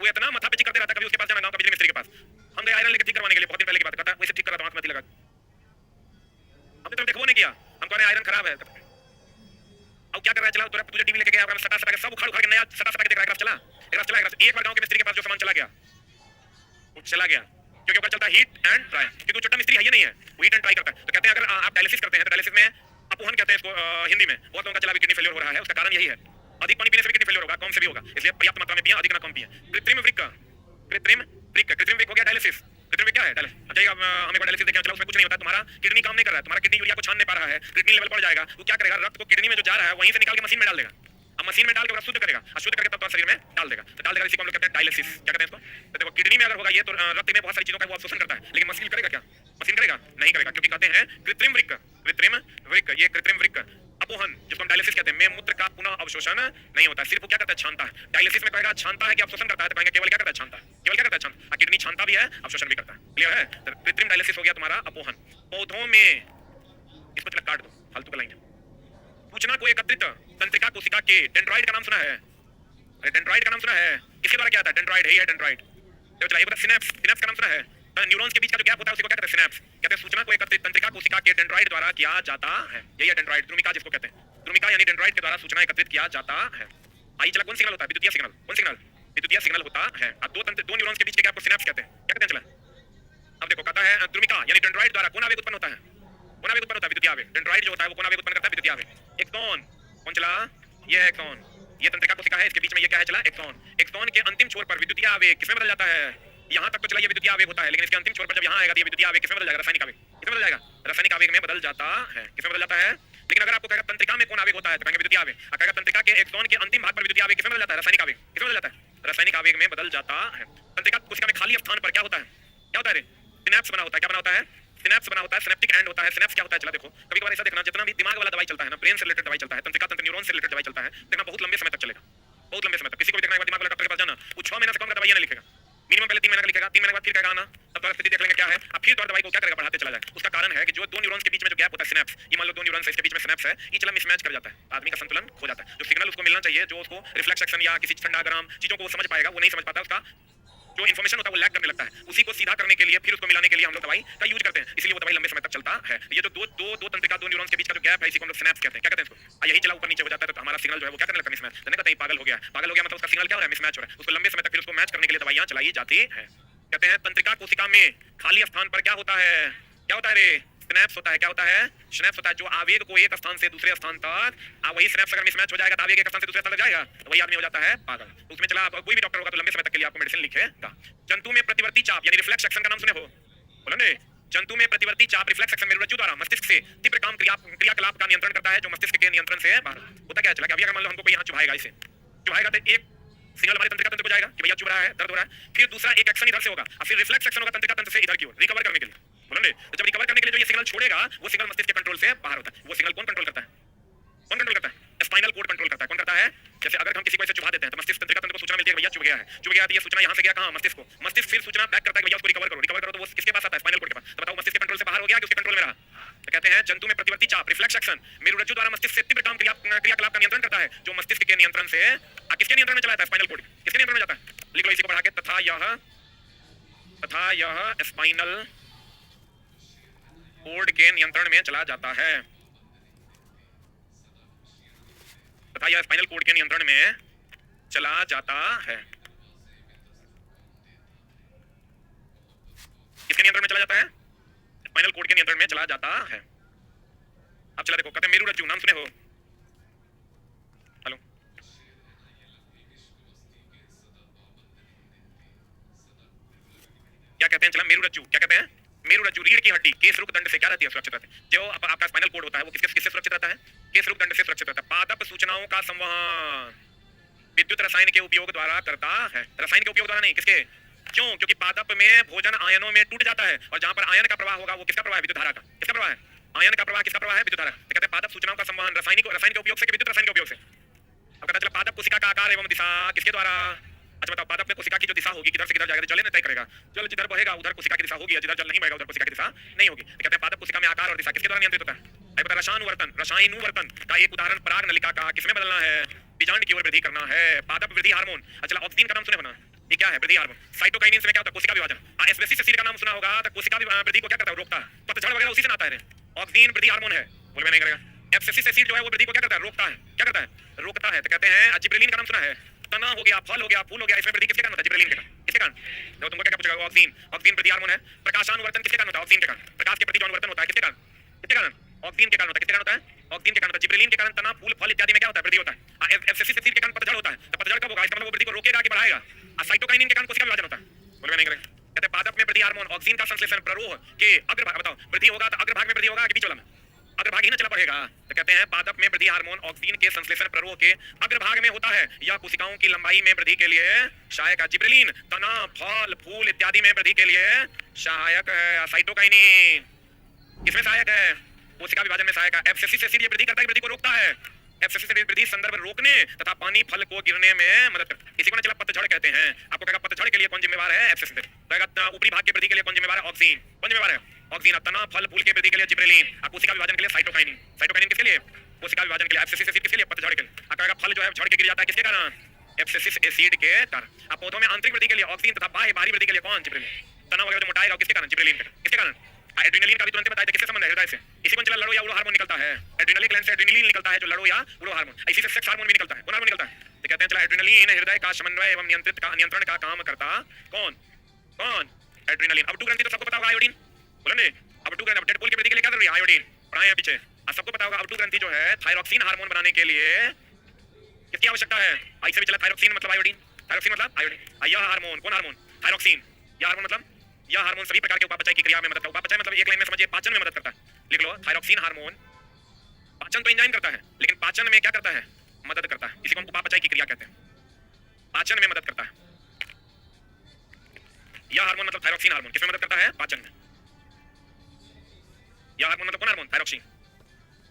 वो इतना माथा पिची करते रहता है, कभी उसके पास जाना गांव का बिजली मिस्त्री के पास, हम गए आयरन लेके ठीक करवाने के लिए, बहुत दिन पहले की बात करता है, वैसे ठीक करा तो आंख में लगा, हमने तो देखो नहीं किया, हम कह रहे आयरन खराब है, अब क्या कर रहा है, चला तुझे टीवी लेके गया, सटा सटा के सब उखाड़ उखाड़ के नया सटा सटा के देख रहा है, चला एक बार गांव के मिस्त्री के पास जो सामान चला गया वो चला गया, क्योंकि वो चलता है हीट एंड ट्राई, क्योंकि वो छोटा मिस्त्री है ही नहीं है, वो हीट एंड ट्राई करता है। तो कहते हैं अगर आप डायलिसिस करते हैं तो डायलिसिस में अपोहन कहते हैं इसको हिंदी में, बहुत लोगों का चला भी किडनी फेलियर हो रहा है, उसका कारण यही है, अधिक पानी पीने से भी किडनी फेलियर होगा, कम से भी होगा, इसलिए पर्याप्त मात्रा में पिए, अधिक ना कम पिए। कृत्रिम वृक्क हो गया डायलिसिस, कृत्रिम वृक्क क्या है, जाइएगा हमें को डायलिसिस देखना चला, उसमें कुछ नहीं होता, तुम्हारा किडनी काम नहीं कर रहा है, तुम्हारा किडनी यूरिया को छान नहीं पा रहा है, किडनी लेवल बढ़ जाएगा, वो क्या करेगा, रक्त को किडनी में जो जा रहा है वहीं से निकाल के मशीन में डाल देगा, अब मशीन में डाल के शुद्ध करेगा, शुद्ध करके तब शरीर में डाल देगा, तो डाल देगा, इसी को हम लोग कहते हैं डायलिसिस, क्या कहते हैं इसको, तो देखो किडनी में अगर होगा ये तो रक्त में बहुत सारी चीजों का वो अवशोषण करता है, लेकिन मशीन करेगा क्या, मशीन करेगा नहीं करेगा, क्योंकि कहते हैं कृत्रिम वृक्क, ये कृत्रिम वृक्क अपोहन जिसको हम डायलिसिस कहते हैं, में मूत्र का पुनः अवशोषण नहीं होता है, सिर्फ वो क्या करता है, छानता है। डायलिसिस में कहेगा छानता है कि अवशोषण करता है, तो कहेंगे केवल क्या करता है, छानता है, केवल क्या करता है, छानता है, किडनी छानता भी है अवशोषण भी करता है, क्लियर है। तो कृत्रिम डायलिसिस हो गया तुम्हारा अपोहन। पौधों में इसको चला काट दो, फालतू का लाइन, सूचना को एकत्रित तंत्रिका कोशिका के, डेंड्राइड का नाम सुना है, अरे डेंड्राइड का नाम सुना है, किसके द्वारा क्या होता है, डेंड्राइड है, डेंड्राइड, तो चला एक बार सिनेप्स का नाम सुना है, न्यूरॉन्स के बीच का जो गैप होता है उसी को क्या कहते हैं, सिनेप्स, कहते हैं सूचना को एकत्रित तंत्रिका कोशिका के डेंड्राइड द्वारा किया जाता है, यही है डेंड्राइड, द्रुमिका जिसको कहते हैं, द्रुमिका यानी डेंड्राइड के द्वारा सूचना एकत्रित किया जाता है। आई चला कौन सिग्नल होता है, विद्युतीय सिग्नल, कौन सिग्नल, विद्युतीय सिग्नल होता है, दो न्यूरॉन्स के बीच के गैप को सिनेप्स कहते हैं, क्या कहते हैं चला। अब देखो कहता है द्रुमिका यानी डेंड्राइड द्वारा कौन आवेग उत्पन्न होता है, कौन आवेग उत्पन्न होता है, विद्युतीय आवेग, डेंड्राइड जो होता है वो कौन आवेग उत्पन्न करता है, विद्युतीय आवेग। एक्सॉन कौन चला, ये है एक्सॉन, ये तंत्रिका कोशिका है, इसके बीच में ये क्या है चला, एक्सॉन, एक्सॉन के अंतिम छोर पर विद्युतीय आवेग किसमें बदल जाता है, यहाँ तक तो चला ये विद्युतीय आवेग होता है, लेकिन इसके अंतिम छोर पर जब यहाँ आएगा तो ये विद्युतीय आवेग किसमें बदल जाएगा, रासायनिक आवेग, किसमें बदल जाएगा, रासायनिक आवेग में बदल जाता है, किसमें बदल जाता है। लेकिन अगर आपको कहेगा तंत्रिका में कौन आवेग होता है तो कहेंगे विद्युतीय आवेग, कहेगा तंत्रिका के एक्सॉन के अंतिम भाग पर विद्युतीय आवेग किसमें बदल जाता है, रासायनिक आवेग, किसमें बदल जाता है, रासायनिक आवेग में बदल जाता है। तंत्रिका कोशिका में खाली स्थान पर क्या होता है, क्या होता है रे, सिनेप्स बना होता है, क्या बना होता है, सिनेप्स बना होता है, सिनेप्टिक एंड होता है। सिनेप्स क्या होता है चला देखो, कभी-कभार ऐसा देखना जितना भी दिमाग वाला दवाई चलता है ना, ब्रेन से रिलेटेड दवाई चलता है, तंत्रिका तंत्र न्यूरॉन से रिलेटेड दवाई चलता है, देखना बहुत लंबे समय तक चलेगा, बहुत लंबे समय तक। किसी को भी देखना एक बार दिमाग वाला डॉक्टर के पास जाना, वो 6 महीने से कम का दवाई नहीं लिखेगा, मिनिमम पहले 3 महीने का लिखेगा, 3 महीने बाद फिर कहेगा आना, तब तक स्थिति देख लेंगे क्या है, अब फिर तो दवाई को क्या करेगा, बढ़ाते चला जाएगा। उसका कारण है कि जो दो न्यूरॉन्स के बीच में जो गैप होता है सिनेप्स, ये मान लो दो न्यूरॉन्स इसके बीच में सिनेप्स है, ये चला मिसमैच कर जाता है, आदमी का संतुलन खो जाता है, जो सिग्नल उसको मिलना चाहिए, जो उसको रिफ्लेक्स एक्शन या किसी ठंडा गरम चीजों को वो समझ पाएगा, वो नहीं समझ पाता, उसका जो इन्फॉर्मेशन होता है वो लैग करने लगता है, उसी को सीधा करने के लिए फिर उसको मिलाने के लिए हम लोग दवाई का यूज करते हैं, इसलिए वो दवाई लंबे समय तक चलता है। ये जो दो तंत्रिका दो न्यूरॉन्स के बीच का जो गैप है इसी को हम लोग सिनेप्स कहते हैं, क्या कहते हैं इसको, यही चला ऊपर नीचे हो जाता है तो हमारा सिग्नल जो है वो क्या करने लगता है, मिसमैच, तो नहीं कहते पागल हो गया, पागल हो गया मतलब उसका सिग्नल क्या हो रहा है, मिसमैच हो रहा है, उसको लंबे समय तक फिर उसको मैच करने के लिए दवाइयां चलाई जाती है। कहते हैं तंत्रिका कोशिका में खाली स्थान पर क्या होता है, क्या होता है रे, सिनेप्स होता है, क्या होता है, सिनेप्स होता है, जो आवेग को एक स्थान से दूसरे स्थान तक, वही सिनेप्स अगर मिसमैच हो जाएगा तो आवेग एक स्थान से दूसरे स्थान तक जाएगा तो वही आदमी हो जाता है पागल। उसमें चला कोई भी डॉक्टर होगा तो लंबे समय तक के लिए आपको मेडिसिन लिखेगा। जंतु में प्रतिवर्ती चाप यानी रिफ्लेक्स एक्शन का नाम सुने हो, बोलो ने, जंतु में प्रतिवर्ती चाप रिफ्लेक्स एक्शन मेरुरज्जु द्वारा मस्तिष्क से तीव्र काम क्रियाकलाप का नियंत्रण करता है, जो मस्तिष्क के नियंत्रण से बाहर होता। क्या चला कि अभी अगर मान लो हमको कोई यहाँ चुभाएगा, इसे चुभाएगा तो एक सिग्नल हमारे तंत्रिका तंत्र को जाएगा कि भैया चुभ रहा है, दर्द हो रहा है, फिर दूसरा एक एक्शन इधर से होगा और फिर रिफ्लेक्स एक्शन होगा तंत्रिका तंत्र से इधर की ओर रिकवर करने के लिए, बोलो ने। तो जब रिकवर करने के लिए जो ये सिग्नल छोड़ेगा वो सिग्नल मस्तिष्क के कंट्रोल से बाहर होता है। वो सिग्नल कौन कंट्रोल करता है, कौन कंट्रोल करता है, स्पाइनल कोड कंट्रोल करता है। कौन करता है, जैसे अगर हम किसी को ऐसे चुभा देते हैं तो मस्तिष्क तंत्रिका तंत्र को सूचना मिलती है भैया चुभ गया है, चुभ गया तो ये सूचना यहाँ से गया कहाँ, मस्तिष्क को, मस्तिष्क फिर सूचना बैक करता है भैया उसको रिकवर करो, रिकवर करो तो वो किसके पास आता है, स्पाइनल कोड के पास। तो बताओ मस्तिष्क के कंट्रोल से बाहर हो गया कि उसके कंट्रोल में रहा। तो कहते हैं जंतु में प्रतिवर्ती चाप रिफ्लेक्स एक्शन मेरुरज्जु द्वारा मस्तिष्क से तीव्र काम क्रियाकलाप का नियंत्रण करता है, जो मस्तिष्क के नियंत्रण से किसके नियंत्रण में चला जाता है, स्पाइनल कोड किसके नियंत्रण में जाता है, लिख लो इसी को बढ़ा के, तथा यह स्पाइनल कोड के नियंत्रण में चला जाता है, तथा यह स्पाइनल कोड के नियंत्रण में चला जाता है। किसके नियंत्रण में चला जाता है, स्पाइनल कोड के नियंत्रण में चला जाता है। अब चला देखो, कहते हैं मेरुरज्जु, नाम सुने हो, हेलो, क्या कहते हैं, चला मेरुरज्जु, क्या कहते हैं, मेरुरज्जु रीढ़ की हड्डी केस रुक दंड से क्या रहती है, सुरक्षित रहती है। जो आपका स्पाइनल कोड होता है वो किससे सुरक्षित रहता है, केस रुक दंड से सुरक्षित रहता है। पादप सूचनाओं का संवहन विद्युत रसायन के उपयोग द्वारा करता है, रसायन के उपयोग द्वारा नहीं, किसके, क्यों, क्योंकि पादप में भोजन आयनों में टूट जाता है और जहां पर आयन का प्रवाह होगा वो किसका प्रवाह है, विद्युत धारा का, किसका प्रवाह है, आयन का प्रवाह, किसका प्रवाह है, विद्युत धारा। तो कहते हैं पादप सूचनाओं का संवहन रसायन के उपयोग से कि विद्युत रसायन के उपयोग से। अब कहता चला पादप कोशिका का आकार एवं दिशा किसके द्वारा, अच्छा बताओ, पादप में कोशिका की जो दिशा होगी किधर से किधर जाएगा, जल ने तय करेगा, जल जिधर बहेगा उधर कोशिका की दिशा होगी, जिधर जल नहीं बहेगा उधर कोशिका की दिशा नहीं होगी। तो कहते हैं पादप कोशिका में आकार और दिशा किसके द्वारा नियंत्रित होता है, भाई पता रसायनुवर्तन का एक उदाहरण पराग नलिका का किसमें बदलना है, बीजांड की ओर वृद्धि करना है, पादप वृद्धि हार्मोन। अच्छा ऑक्सीन का नाम सुने बना, ये क्या है, वृद्धि हार्मोन। साइटोकाइनिन में क्या होता है, कोशिका विभाजन। एस्बेसिस एसिड का नाम सुना होगा, तो कोशिका वृद्धि को क्या करता है, रोकता है। पतझड़ वगैरह उसी से आता है। ऑक्सीन वृद्धि हार्मोन है, बोल में नहीं करेगा। एब्सिसिक एसिड जो है वो वृद्धि को क्या करता है, रोकता है। क्या करता है, रोकता है। तो कहते हैं जिब्रेलिन का नाम सुना है, तना हो गया, फल हो गया, फूल हो गया, इसमें वृद्धि किसके कारण होता है, जिब्रेलिन के कारण। किसके कारण, देखो तुमको क्या पूछेगा, ऑक्सीन। ऑक्सीन वृद्धि हार्मोन है। प्रकाशानुवर्तन किसके कारण होता है, ऑक्सीन के कारण। प्रकाश के प्रति जो अनुवर्तन होता है किसके कारण, किसके कारण, ऑक्सीन के कारण होता है। किसके कारण होता है, ऑक्सीन के कारण होता है। जिब्रेलिन के कारण तना, फूल, फल इत्यादि में क्या होता है, वृद्धि होता है। एब्सिसिक एसिड के कारण पतझड़ होता है, तो पतझड़ कब होगा, इसका मतलब वो वृद्धि को रोकेगा कि बढ़ाएगा। साइटोकाइनिन के कारण कोशिका विभाजन होता है, बोल में नहीं करेगा। कहते हैं पादप में वृद्धि हार्मोन ऑक्सीन का संश्लेषण प्ररोह के अग्रभाग, बताओ वृद्धि होगा तो अग्रभाग में वृद्धि होगा कि बीच वाला में, अग्रभाग ही ना चला पड़ेगा। तो कहते हैं पादप में वृद्धि हार्मोन ऑक्सीन के संश्लेषण प्ररोह के अग्रभाग में होता है। यह कोशिकाओं की लंबाई में वृद्धि के लिए सहायक है। जिब्रेलिन तना, फल, फूल इत्यादि में वृद्धि के लिए सहायक है। साइटोकाइनिन किसमें सहायक है, कोशिका विभाजन में सहायक है। एब्सिसिक एसिड ये वृद्धि करता है, वृद्धि को रोकता है। एब्सिसिक एसिड वृद्धि संदर्भ रोकने तथा पानी फल को गिरने में मदद करता है। इसी को ना चला पतझड़ कहते हैं। आपको कहेगा पतझड़ के लिए कौन जिम्मेवार है, एब्सिसिक एसिड। कहेगा ऊपरी भाग के वृद्धि के लिए कौन जिम्मेवार है, ऑक्सीन। कौन जिम्मेवार है, ऑक्सीन। तना, फल, फूल के वृद्धि के लिए जिब्रेलिन, कोशिका विभाजन के लिए साइटोकाइनिन। साइटोकाइनिन किसके लिए, कोशिका विभाजन के लिए। एब्सिसिक एसिड किसके लिए, पतझड़ के लिए। कहेगा फल जो है झड़ के गिर जाता है, किसके कारण, एब्सिसिक एसिड के कारण। पौधों में आंतरिक वृद्धि के लिए ऑक्सीन तथा बाहरी वृद्धि के लिए कौन, जिब्रेलिन। तना वगैरह जो मोटाएगा किसके कारण, जिब्रेलिन के कारण। किसके कारण, एड्रेनलिन का भी तुरंत बताया था, किससे संबंध है, हृदय से। इसी को चला लड़ो या उड़ो हार्मोन निकलता है। एड्रेनलिन ग्लैंड से एड्रेनलिन निकलता है, जो लड़ो या उड़ो हार्मोन। इसी से सेक्स हार्मोन भी निकलता है। कौन हार्मोन निकलता है, तो कहते हैं चला एड्रेनलिन हृदय का समन्वय एवं नियंत्रण का काम करता कौन, कौन, एड्रेनलिन। अब 2 ग्रंथि तो सबको पता होगा, आयोडीन। बोलो ने अब 2 ग्रंथि, अब डेडपूल की वृद्धि के लिए क्या जरूरी है, आयोडीन। पढ़ाए हैं पीछे, अब सबको पता होगा। अब 2 ग्रंथि जो है थायरॉक्सिन हार्मोन बनाने के लिए किसकी आवश्यकता है, आई से भी चला थायरॉक्सिन मतलब आयोडीन। थायरॉक्सिन मतलब आयोडीन। यह हार्मोन, कौन हार्मोन, थायरॉक्सिन। यह हार्मोन मतलब, यह हार्मोन सभी प्रकार के उपापचय की क्रिया में मदद करता है। उपापचय मतलब एक लाइन में समझिए, पाचन में मदद करता है। लिख लो, थायरॉक्सिन हार्मोन पाचन तो एंजाइम करता है, लेकिन पाचन में क्या करता है, मदद करता है। इसी को हम उपापचय की क्रिया कहते हैं, पाचन में मदद करता है। यह हार्मोन मतलब थायरॉक्सिन हार्मोन किसमें मदद करता है, पाचन में। यह हार्मोन मतलब कौन हार्मोन, थायरॉक्सिन।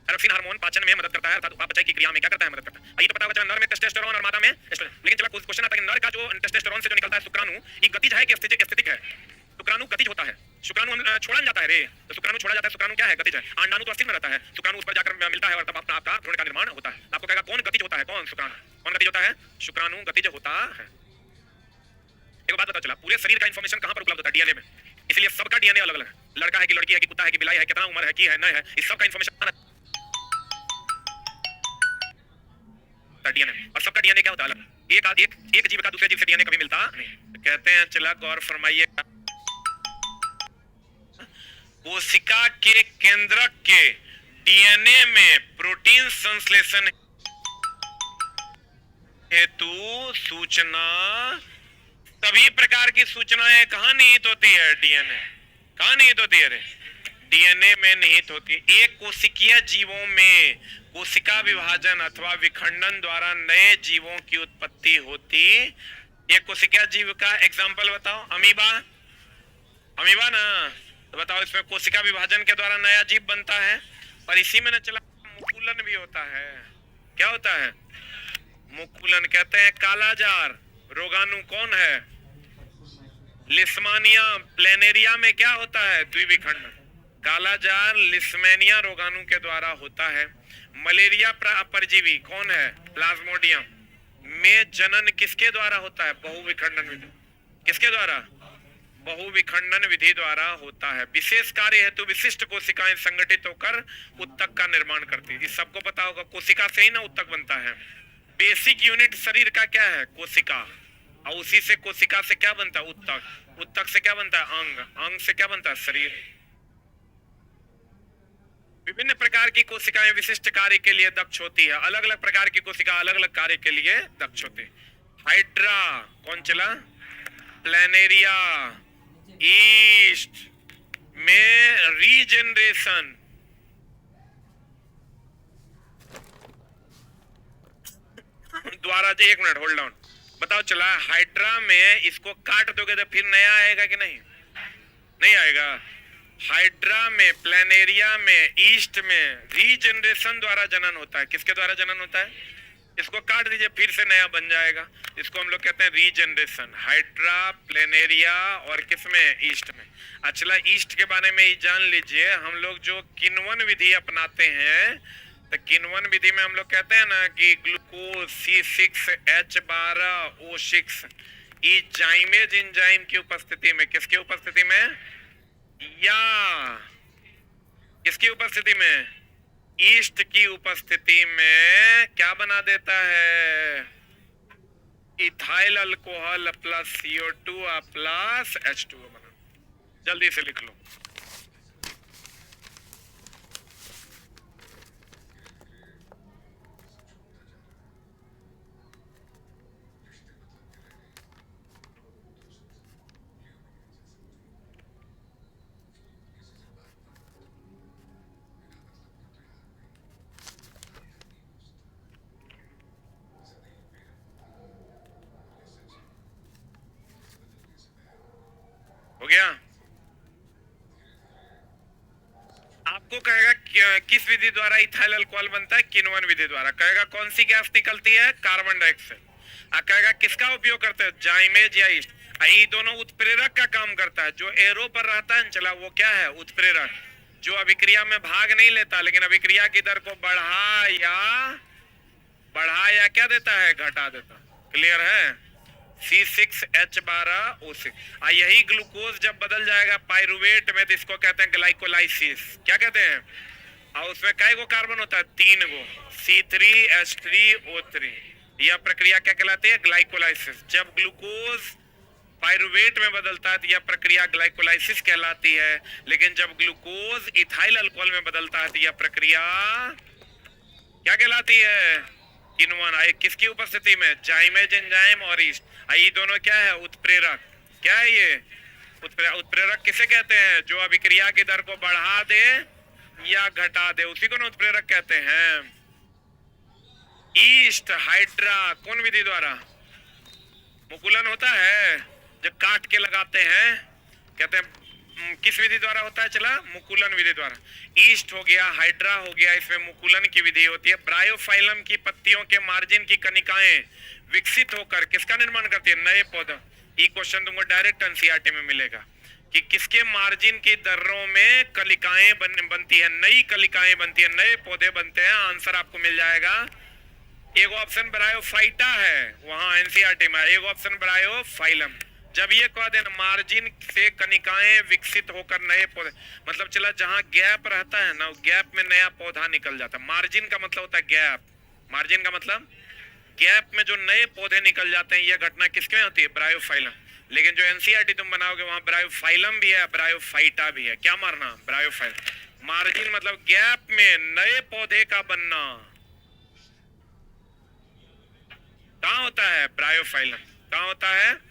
थायरॉक्सिन हार्मोन पाचन में मदद करता है, अर्थात उपापचय की क्रिया में क्या करता है, मदद करता है। ये तो पता होगा नर में टेस्टोस्टेरोन और मादा में एस्ट्रोजन। लेकिन चला क्वेश्चन आता है कि नर का जो टेस्टोस्टेरोन से जो निकलता है शुक्राणु, ये गतिज है कि एस्थेटिक है। शुक्राणु गतिज होता है, शुक्राणु छोड़ा जाता है रे, तो शुक्राणु छोड़ा जाता है। शुक्राणु क्या है, गतिज है। अंडाणु तो अस्थिर में रहता है, शुक्राणु उस पर जाकर मिलता है और तब अपना आपका भ्रूण का निर्माण होता है। आपको कहेगा कौन गतिज होता है, कौन, शुक्राणु। कौन गतिज होता है, शुक्राणु गतिज होता है। एक बात पता चला, पूरे शरीर का इंफॉर्मेशन कहां पर उपलब्ध होता है, डीएनए में। इसलिए सबका डीएनए अलग अलग है। लड़का है कि लड़की है कि कुत्ता है कि बिलाई है, कितना उम्र है कि है नहीं है, इस सब का इंफॉर्मेशन डीएनए। और सबका डीएनए क्या होता है, अलग। एक जीव का दूसरे जीव से डीएनए कभी मिलता नहीं। कहते हैं चला गौर फरमाइए, कोशिका के केंद्रक के डीएनए में प्रोटीन संश्लेषण हेतु सूचना, सभी प्रकार की सूचनाएं कहां निहित होती है, डीएनए। कहां निहित होती है रे, डीएनए में निहित होती है। एक कोशिकीय जीवों में कोशिका विभाजन अथवा विखंडन द्वारा नए जीवों की उत्पत्ति होती। एक कोशिकीय जीव का एग्जाम्पल बताओ, अमीबा। अमीबा ना, तो बताओ इसमें कोशिका विभाजन के द्वारा नया जीव बनता है। और इसी में न चला मुकुलन भी होता है। क्या होता है, मुकुलन। कहते हैं कालाजार रोगाणु कौन है, लिस्मानिया प्लेनेरिया में क्या होता है, द्विविखंडन। कालाजार लिस्मेनिया रोगाणु के द्वारा होता है। मलेरिया परजीवी कौन है, प्लाज्मोडियम में जनन किसके द्वारा होता है, बहुविखंडन विधि। किसके द्वारा, बहुविखंडन विधि द्वारा होता है। विशेष कार्य हेतु विशिष्ट कोशिकाएं संगठित होकर उत्तक का निर्माण करती है। इस सबको पता होगा, कोशिका से ही ना उत्तक बनता है। बेसिक यूनिट शरीर का क्या है, कोशिका। और उसी से कोशिका से क्या बनता है, उत्तक। उत्तक से क्या बनता है, अंग। अंग से क्या बनता है, शरीर। विभिन्न प्रकार की कोशिकाएं विशिष्ट कार्य के लिए दक्ष होती है। अलग अलग प्रकार की कोशिका अलग अलग कार्य के लिए दक्ष होती है। हाइड्रा कौन चला, प्लेनेरिया ईस्ट में रीजनरेशन द्वारा, जो 1 मिनट होल्ड डाउन, बताओ चला हाइड्रा में इसको काट दोगे तो फिर नया आएगा कि नहीं, नहीं आएगा। हाइड्रा में, प्लेनेरिया में, ईस्ट में रीजनरेशन द्वारा जनन होता है। किसके द्वारा जनन होता है, इसको काट दीजिए, फिर से नया बन जाएगा। इसको हम लोग कहते हैं रीजनरेशन। हाइड्रा, प्लेनेरिया और किसमें, ईस्ट में। अच्छा, ईस्ट के बारे में ही जान लीजिए। हम लोग जो किण्वन विधि अपनाते हैं, तो किण्वन विधि में हम लोग कहते हैं ना कि ग्लूकोज C6H12O6 ई जाइमेज एंजाइम की उपस्थिति में, किसकी उपस्थिति में, या किसकी उपस्थिति में, ईस्ट की उपस्थिति में क्या बना देता है, ethyl alcohol plus CO2 plus H2O बना। जल्दी से लिख लो। हो गया। आपको कहेगा किस विधि द्वारा इथाइल अल्कोहल बनता है, किण्वन विधि द्वारा। कहेगा कौन सी गैस निकलती है, कार्बन डाइऑक्साइड। कहेगा किसका उपयोग करते हैं, जाइमेज या ईस्ट। ये दोनों उत्प्रेरक का काम करता है। जो एरो पर रहता है चला, वो क्या है, उत्प्रेरक। जो अभिक्रिया में भाग नहीं लेता, लेकिन अभिक्रिया की दर को बढ़ा या क्या देता है, घटा देता। क्लियर है। C6H12O6। यही ग्लूकोज जब बदल जाएगा पाइरुवेट में, तो इसको कहते हैं ग्लाइकोलाइसिस। क्या कहते हैं। और उसमें कै गो कार्बन होता है, 3 गो, C3H3O3। यह प्रक्रिया क्या कहलाती है, ग्लाइकोलाइसिस। जब ग्लूकोज पाइरुवेट में बदलता है तो यह प्रक्रिया ग्लाइकोलाइसिस कहलाती है। लेकिन जब ग्लूकोज इथाइल अल्कोहल में बदलता है तो यह प्रक्रिया क्या कहलाती है, किण्वन। किसकी उपस्थिति में, जाइमेज एंजाइम और ईस्ट। ये दोनों क्या है, उत्प्रेरक। क्या है ये, उत्प्रेरक किसे कहते हैं, जो अभिक्रिया की दर को बढ़ा दे या घटा दे, उसी को ना उत्प्रेरक कहते हैं। ईस्ट, हाइड्रा, कौन विधि द्वारा, मुकुलन होता है, जो काट के लगाते हैं, कहते हैं किस विधि द्वारा होता है, चला, मुकुलन विधि द्वारा। ईस्ट हो गया, हाइड्रा हो गया, इसमें मुकुलन की विधि होती है। ब्रायोफाइलम की पत्तियों के मार्जिन की कणिकाएं विकसित होकर किसका निर्माण करती है, नए पौधा। ये क्वेश्चन तुमको डायरेक्ट एनसीईआरटी में मिलेगा कि किसके मार्जिन की दर्रों में कलिकाएं बनती है, नई कलिकाएं बनती है, नए पौधे बनते हैं। आंसर आपको मिल जाएगा। एक ऑप्शन ब्रायोफाइटा है वहां एनसीईआरटी में, एक ऑप्शन ब्रायोफाइलम। जब ये कह देना मार्जिन से कनिकाएं विकसित होकर नए पौधे, मतलब चला जहां गैप रहता है ना, गैप में नया पौधा निकल जाता है। मार्जिन का मतलब होता है गैप। मार्जिन का मतलब गैप में जो नए पौधे निकल जाते हैं, यह घटना किसके में होती है, ब्रायोफाइलम। लेकिन जो एनसीईआरटी तुम बनाओगे वहां ब्रायोफाइलम भी है, ब्रायोफाइटा भी है। क्या मारना, ब्रायोफाइलम। मार्जिन मतलब गैप में नए पौधे का बनना। कहां होता है, ब्रायोफाइलम। कहां होता है,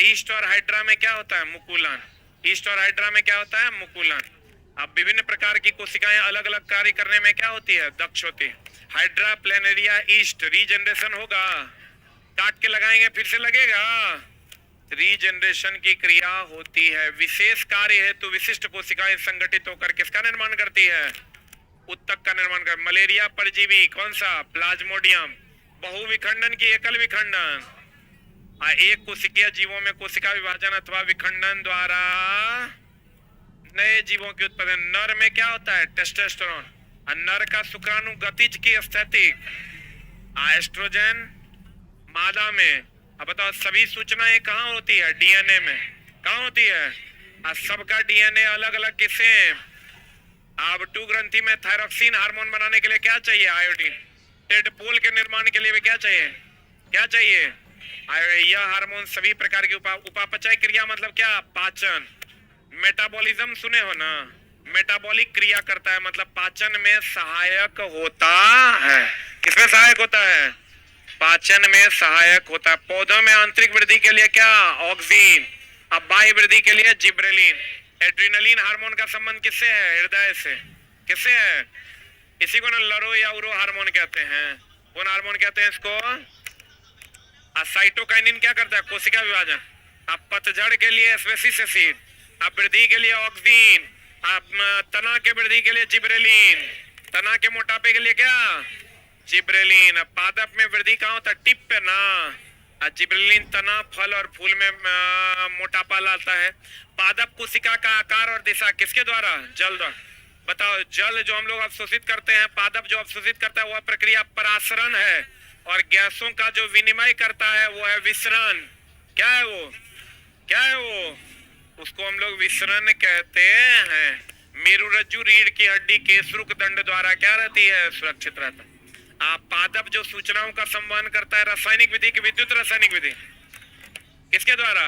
ईस्ट और हाइड्रा में क्या होता है, मुकुलन। ईस्ट और हाइड्रा में क्या होता है, मुकुलन। अब विभिन्न प्रकार की कोशिकाएं अलग अलग कार्य करने में क्या होती है, दक्ष होती है। हाइड्रा, प्लेनेरिया, ईस्ट, रीजनरेशन होगा। काट के लगाएंगे फिर से लगेगा। रीजनरेशन की क्रिया होती है। विशेष कार्य हेतु विशिष्ट कोशिकाएं संगठित होकर किसका निर्माण करती है, उत्तक का निर्माण कर। मलेरिया परजीवी कौन सा, प्लाज्मोडियम। बहुविखंडन की एकल विखंडन। एक कोशिकीय जीवों में कोशिका विभाजन अथवा विखंडन द्वारा नए जीवों की उत्पादन। नर में क्या होता है, टेस्टोस्टेरोन। नर का शुक्राणु गतिज की स्थिति, एस्ट्रोजन। मादा में, अब बताओ सभी सूचनाएं कहाँ होती है, डीएनए में। कहाँ होती है, सबका डीएनए अलग अलग किसे। अब 2 ग्रंथि में थायरॉक्सिन हार्मोन बनाने के लिए क्या चाहिए, आयोडीन। टेडपोल के निर्माण के लिए भी क्या चाहिए, क्या चाहिए, यह हार्मोन। सभी प्रकार की उपापचय क्रिया मतलब क्या, पाचन। मेटाबॉलिज्म सुने हो ना, मेटाबॉलिक क्रिया करता है, मतलब पाचन में सहायक होता है। किसमें सहायक होता है, पाचन में सहायक होता है। पौधों में आंतरिक वृद्धि के लिए क्या, ऑक्सीन। अब बाह्य वृद्धि के लिए जिब्रेलिन। एड्रिनलिन हार्मोन का संबंध किससे है, हृदय से। किससे है, इसी को ना लरो या उरो हार्मोन कहते हैं। कौन हार्मोन कहते हैं इसको, साइटोकाइनिन क्या करता है, कोशिका विभाजन। अब पतझड़ के लिए एस्बेसिस एसिड। अब वृद्धि के लिए ऑक्सीन। अब तना के वृद्धि के लिए जिब्रेलिन। तना के मोटापे के लिए क्या, जिब्रेलिन। पादप में वृद्धि कहाँ होता है? टिप पे ना। जिब्रेलिन तना, फल और फूल में मोटापा लाता है। पादप कोशिका का आकार और दिशा किसके द्वारा? जल द्वारा। बताओ, जल जो हम लोग अवशोषित करते हैं, पादप जो अवशोषित करता है वह प्रक्रिया परासरण है, और गैसों का जो विनिमय करता है वो है विसरण। क्या है वो? क्या है वो? उसको हम लोग विसरण कहते हैं। मेरुरज्जु रीढ़ की हड्डी केशरुक दंड द्वारा क्या रहती है? सुरक्षित रहता है। पादप जो सूचनाओं का संवहन करता है, रासायनिक विधि की विद्युत रासायनिक विधि किसके द्वारा?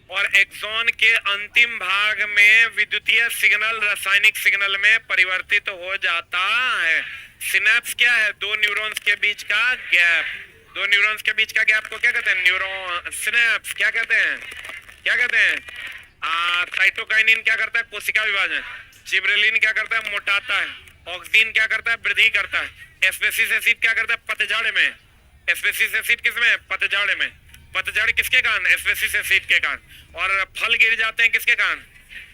और एक्सॉन के अंतिम भाग में विद्युतीय सिग्नल रासायनिक सिग्नल में परिवर्तित हो जाता है। सिनेप्स क्या है? दो न्यूरॉन्स के बीच का गैप। दो न्यूरॉन्स के बीच का गैप को क्या कहते हैं? Neuron synapse. क्या कहते हैं? क्या कहते हैं? साइटोकाइनिन क्या करता है? कोशिका विभाजन। जिब्रेलिन क्या करता है? मोटाता है। ऑक्सीन क्या करता है? वृद्धि करता है। एस्पेसिस एसिड क्या करता है? पतझड़ में। एस्पेसिस एसिड किसमें? पतझड़ में। पतझड़ किसके कारण? एस्पेसिस एसिड के कारण। और फल गिर जाते हैं किसके कारण?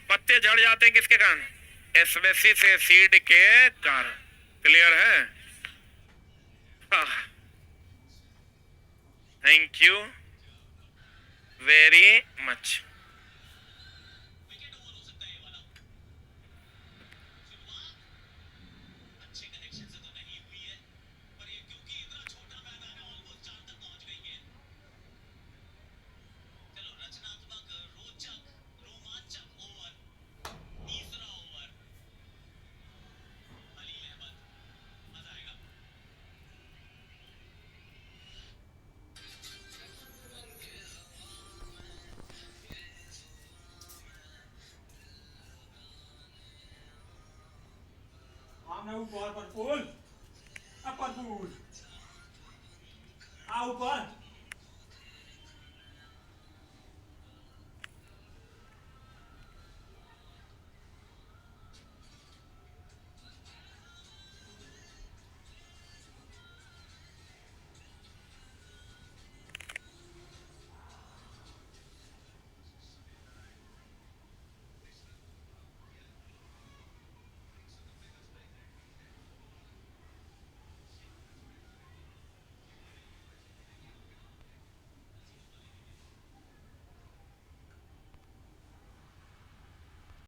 पत्ते झड़ जाते हैं किसके कारण? एस्पेसिस एसिड के कारण। क्लियर है? Thank you very much. ऊपर पर फूल, ऊपर फूल, ऊपर